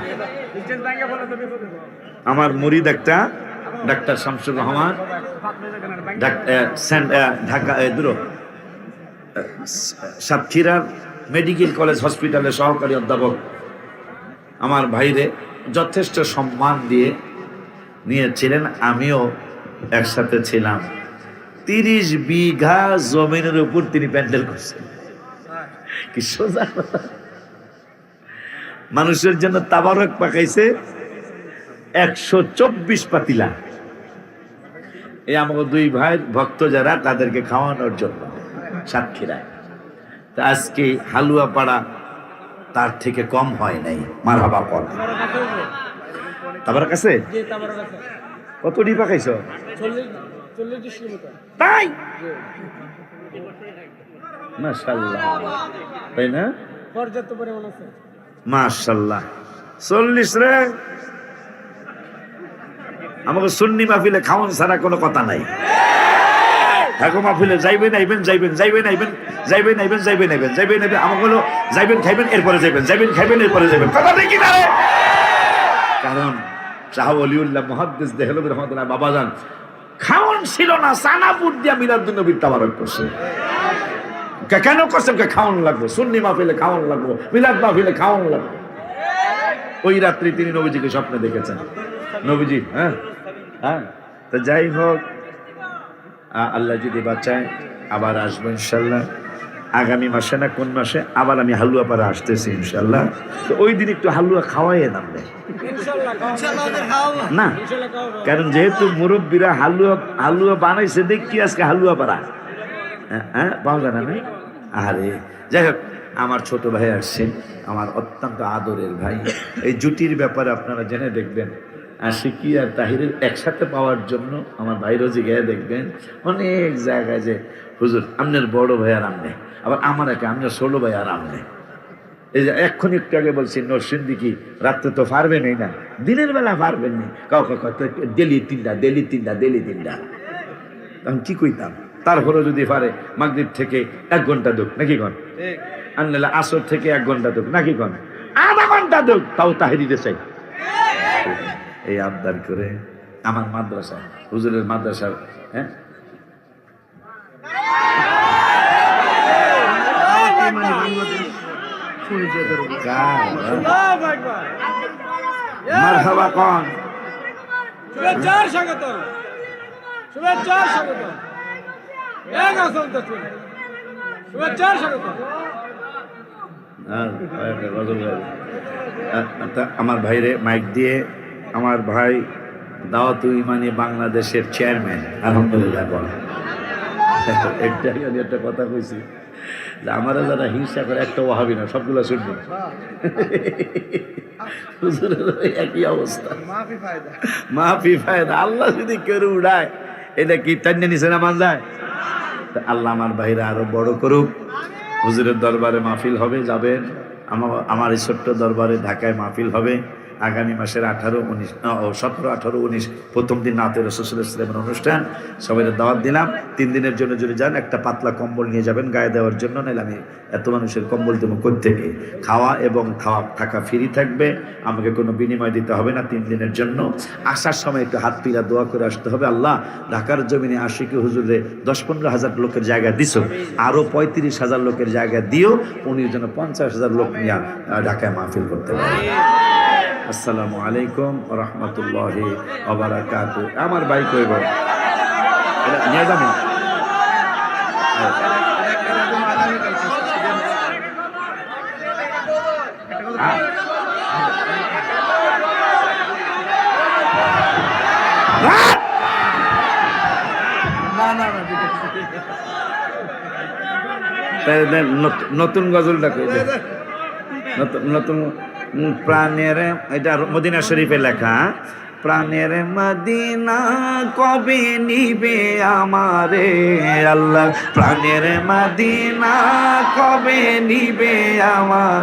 আমার মুরিদ একটা ডাক্তার শামসুর রহমান, ঢাকা সাতক্ষীরার মেডিকেল কলেজ হসপিটালের সহকারী অধ্যাপক আমার ভাইরে যথেষ্ট সম্মান দিয়ে নিয়েছিলেন, আমিও একসাথে ছিলাম। 30 বিঘা জমিনের উপর তিনি প্যান্ডেল করছেন। কি সোজা কথা। মানুষের জন্য তাবারক পাকাইছে 124 পাতিলা। এই আমাকে 2 ভাই ভক্ত যারা, তাদেরকে খাওয়ানোর জন্য সাতক্ষীরায়। তা আজকে হালুয়া পাড়া তার থেকে কম হয় নাই। মারহাবা কর। তাবার কাছে কত ডি পাকাইছ? 40 কিলোমিটার। তাই মাশাআল্লাহ, তাই না? পর্যাপ্ত পরিমাণ আছে মাশাআল্লাহ। 40 রে। আমাকে সুন্নি মাহফিলে খাওয়ান ছাড়া কোনো কথা নাই। ঢাকা মাহফিলে যাইবেন আইবেন, যাইবেন যাইবেন আইবেন, যাইবেন আইবেন, যাইবেন আইবেন, যাইবেন আইবেন। আমাকে হলো যাইবেন খাইবেন এরপরে যাইবেন, যাইবেন খাইবেন এরপরে যাইবেন। কথা দেখি না রে। কারণ শাহ ওলিউল্লাহ মুহাদ্দিস দেহলভী রহমাতুল্লাহ বাবাজান খাওয়ান ছিল না, সানাপুর দিয়া মিলাদুন নবীর তাবারক করছে। কেন করছেন? খাওয়ান লাগবে, সুন্নি মাহফিলে খাওয়ান লাগবে, মিলাদ মাহফিলে খাওয়ান লাগবে। ওই রাত্রি তিনি নবীজিকে স্বপ্নে দেখেছেন। নবীজি হ্যাঁ হ্যাঁ। তো যাই হোক, আল্লাহ যদি বাঁচায় আবার আসবো ইনশাল্লাহ। আগামী মাসে না কোন মাসে আবার আমি হালুয়া পাড়া আসতেছি ইনশাল্লাহ। তো ওই দিন একটু হালুয়া খাওয়াই নামবে না, কারণ যেহেতু মুরব্বীরা হালুয়া বানাইছে দেখি আজকে হালুয়া পাড়া হ্যাঁ পাওয়া যায় না। আরে যাই হোক, আমার ছোট ভাই আসছেন, আমার অত্যন্ত আদরের ভাই। এই জুটির ব্যাপারে আপনারা জেনে দেখবেন। আশিকি আর তাহিরের একসাথে পাওয়ার জন্য আমার ভাইরও জিগায় দেখবেন অনেক জায়গায় যে হুজুর আপনার বড় ভাই আর আমনে, আবার আমার একে আপনার ছোট ভাই আর আমনে। এই যে এক্ষুনি একটু আগে বলছি নরসিংদী কি রাত্রে তো পারবেনই না, দিনের বেলা পারবেন নি। কাউকে ডেলি 3টা, ডেলি 3টা, ডেলি 3টা। তখন কি কইতাম? তারপরে যদি পারে মাগরিব থেকে 1 ঘন্টা দুক নাকি কন, আনলে আসর থেকে 1 ঘন্টা দুক নাকি কন, আধা ঘন্টা দুক, তাও তাহিরিতে চাই। এই আবদার করে আমার মাদ্রাসা, হুজুরের মাদ্রাসা, হ্যাঁ মারহাবা কোন শুভেচ্ছা স্বাগত, শুভেচ্ছা স্বাগত, শুভেচ্ছা স্বাগত। আমার ভাইরে মাইক দিয়ে, আমার ভাই দাওয়াত ইমানি বাংলাদেশের চেয়ারম্যান আলহামদুলিল্লাহ বল। একটা কথা কইছি যে আমারা যারা হিংসা করে একটা ওয়াহাবি না, সবগুলো শুনবেন। একই অবস্থা, মাফি ফায়দা। আল্লাহ যদি কেউ উড়ায়, এটা কি টান্নে নিচে নামান যায়? আল্লাহ আমার ভাইরা আরো বড় করুক। হুজুরের দরবারে মাহফিল হবে, যাবেন। আমার এই ছোট্ট দরবারে ঢাকায় মাহফিল হবে। আগামী মাসের 18, 19, 17, 18, 19 প্রথম দিন নাতে রাসূল সাল্লাল্লাহু আলাইহি ওয়াসাল্লামের অনুষ্ঠান। সবাই দাওয়াত দিলাম, 3 দিনের জন্য যদি যান একটা পাতলা কম্বল নিয়ে যাবেন গায়ে দেওয়ার জন্য, নাহলে আমি এত মানুষের কম্বল দেবো কোত্থেকে। খাওয়া এবং থাকা ফ্রি থাকবে, আমাকে কোনো বিনিময় দিতে হবে না 3 দিনের জন্য। আসার সময় একটু হাত পিলা দোয়া করে আসতে হবে, আল্লাহ ঢাকার জমিনে আশিকি হুজুরে 10-15 হাজার লোকের জায়গা দিছো, আরো 35,000 লোকের জায়গা দিও, উনি যেন 50,000 লোক নিয়ে ঢাকায় মাহফিল করতে পারে। আসসালামু আলাইকুম ওয়া রাহমাতুল্লাহি ওয়া বারাকাতুহু। আমার ভাই কইব এটা নিয়ে যাবেন। নতুন গজলটা কই দে, নতুন প্রাণের, এটা মদিনা শরীফে লেখা। প্রাণের মদিনা কবে নিবে আমারে আল্লাহ, প্রাণের মদিনা কবে নিবে আমার,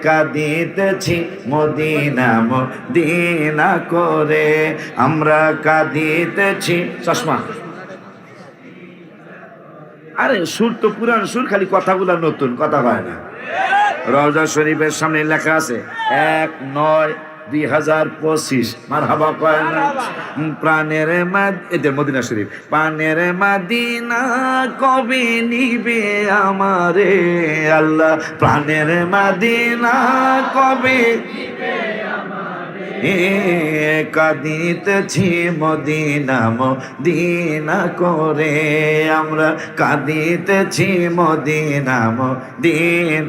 কাঁদিতেছি মদিনা মদিনা করে, আমরা কাঁদিতেছি। চশমা, আরে সুর তো পুরান সুর, খালি কথাগুলা নতুন, কথা হয় না। রওজা শরীফের সামনে লেখা আছে 1-9-2025, মারহাবা কয় না। প্রাণের এদের মদিনা শরীফ, প্রাণের মদিনা কবে নিবে আমারে আল্লাহ, প্রাণের মদিনা কবে কাঁদিতেছি মদিনা মদিনা করে, আমরা কাঁদিতেছি মদিনা মদিন।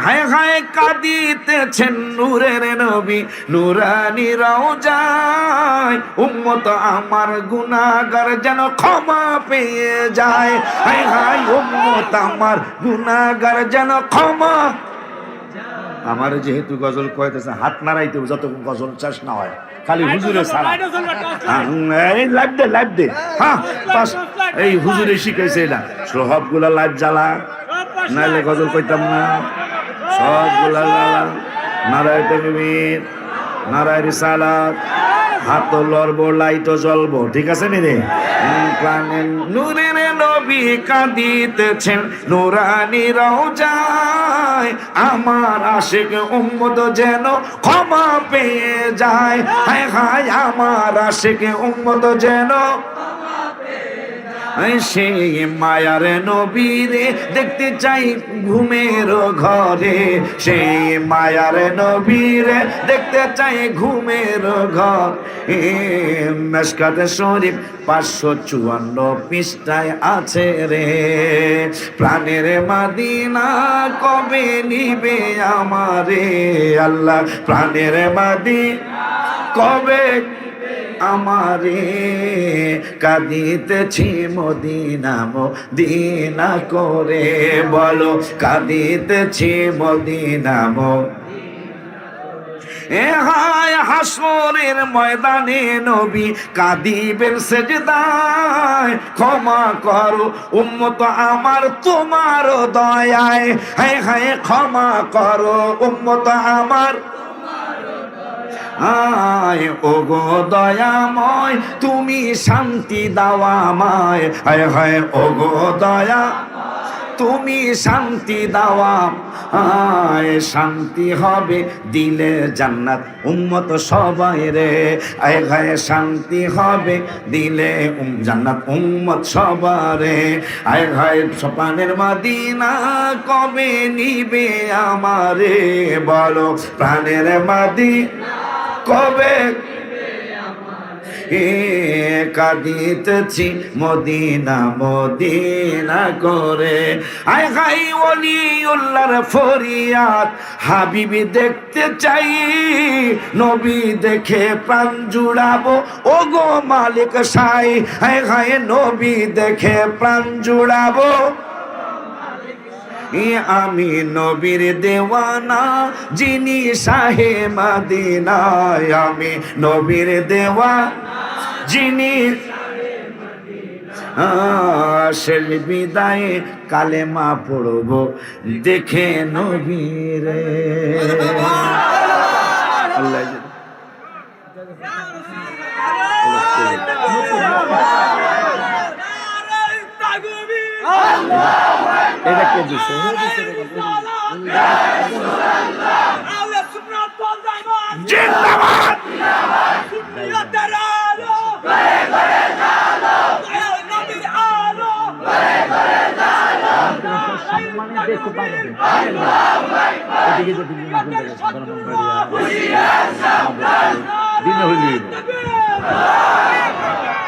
হায় হায় কাঁদিতেছেন নূরের নবী নূরানি রওজায়, উম্মত আমার গুনাহগার যেন ক্ষমা পেয়ে যায়। হায় হায় উম্মত আমার গুনাহগার যেন ক্ষমা। আমার যেহেতু গজল কইতেছে হাত নাড়াইতে যতক্ষণ গজল চাষ না হয়, খালি হুজুরে সারা লাইভ দে। হ্যাঁ, এই হুজুরে শিখাইছে এটা, সবগুলা লাইভ জ্বালা, নাইলে গজল কইতাম না। সবগুলা জ্বালা, নারায় তাকবীর, নারায় রিসালাত, হাত লড়বো, লাইটও জ্বলবো, ঠিক আছে নি রে? প্রাণের নূরের নবী কাঁদিতেছেন নূরানি রওজায়, আমার আশিক উম্মত যেন ক্ষমা পেয়ে যায়। হায় হায় আমার আশিক উম্মত যেন, সেই মায়ার নবীরে দেখতে চাই ঘুমের ঘরে, সেই মায়ার নবীরে দেখতে চাই ঘুমের ঘর। মিশকাত শরীফ 554 পৃষ্ঠায় আছে রে, প্রাণের মদিনা কবে নিবে আমারে আল্লাহ, প্রাণের মদিনা কবে আমারে, কাঁদিতেছি মদিনা মদিনা করে, বলো কাঁদিতেছি মদিনা হায় হাসরের ময়দানে নবী কাঁদিবেন সেজদায়, ক্ষমা করো উম্মত আমার তোমার দয়ায়। হায় হায় ক্ষমা করো উম্মত আমার, আয় ওগো দয়াময় তুমি শান্তি দাও আমায়। হায় হায় ওগো দয়া তুমি শান্তি দাও, আয় শান্তি হবে দিলে জান্নাত উম্মত সবাই রে। আয় হায় শান্তি হবে দিলে জান্নাত উম্মত সবারে। আয় হায় প্রাণের মদিনা কবে নিবে আমারে, বলো প্রাণের মদিনা কবে কাঁদিতেছি মদিনা মদিনা করে। আয় হাই ওলিউল্লাহর ফরিয়াদ হাবিবি দেখতে চাই, নবী দেখে প্রাণ জুড়াবো ও গো মালিক সাই। হায় হায় নবী দেখে প্রাণ জুড়াবো, আমি নবীর দেওয়ানা যিনি শাহে মদিনায়, আমি নবীর দেওয়ানা যিনি শেষ বিদায়ে কালেমা পড়ব দেখে নবীরে। আল্লাহ এটা কে দিছে? জিন্দাবাদ। দিনে হইলে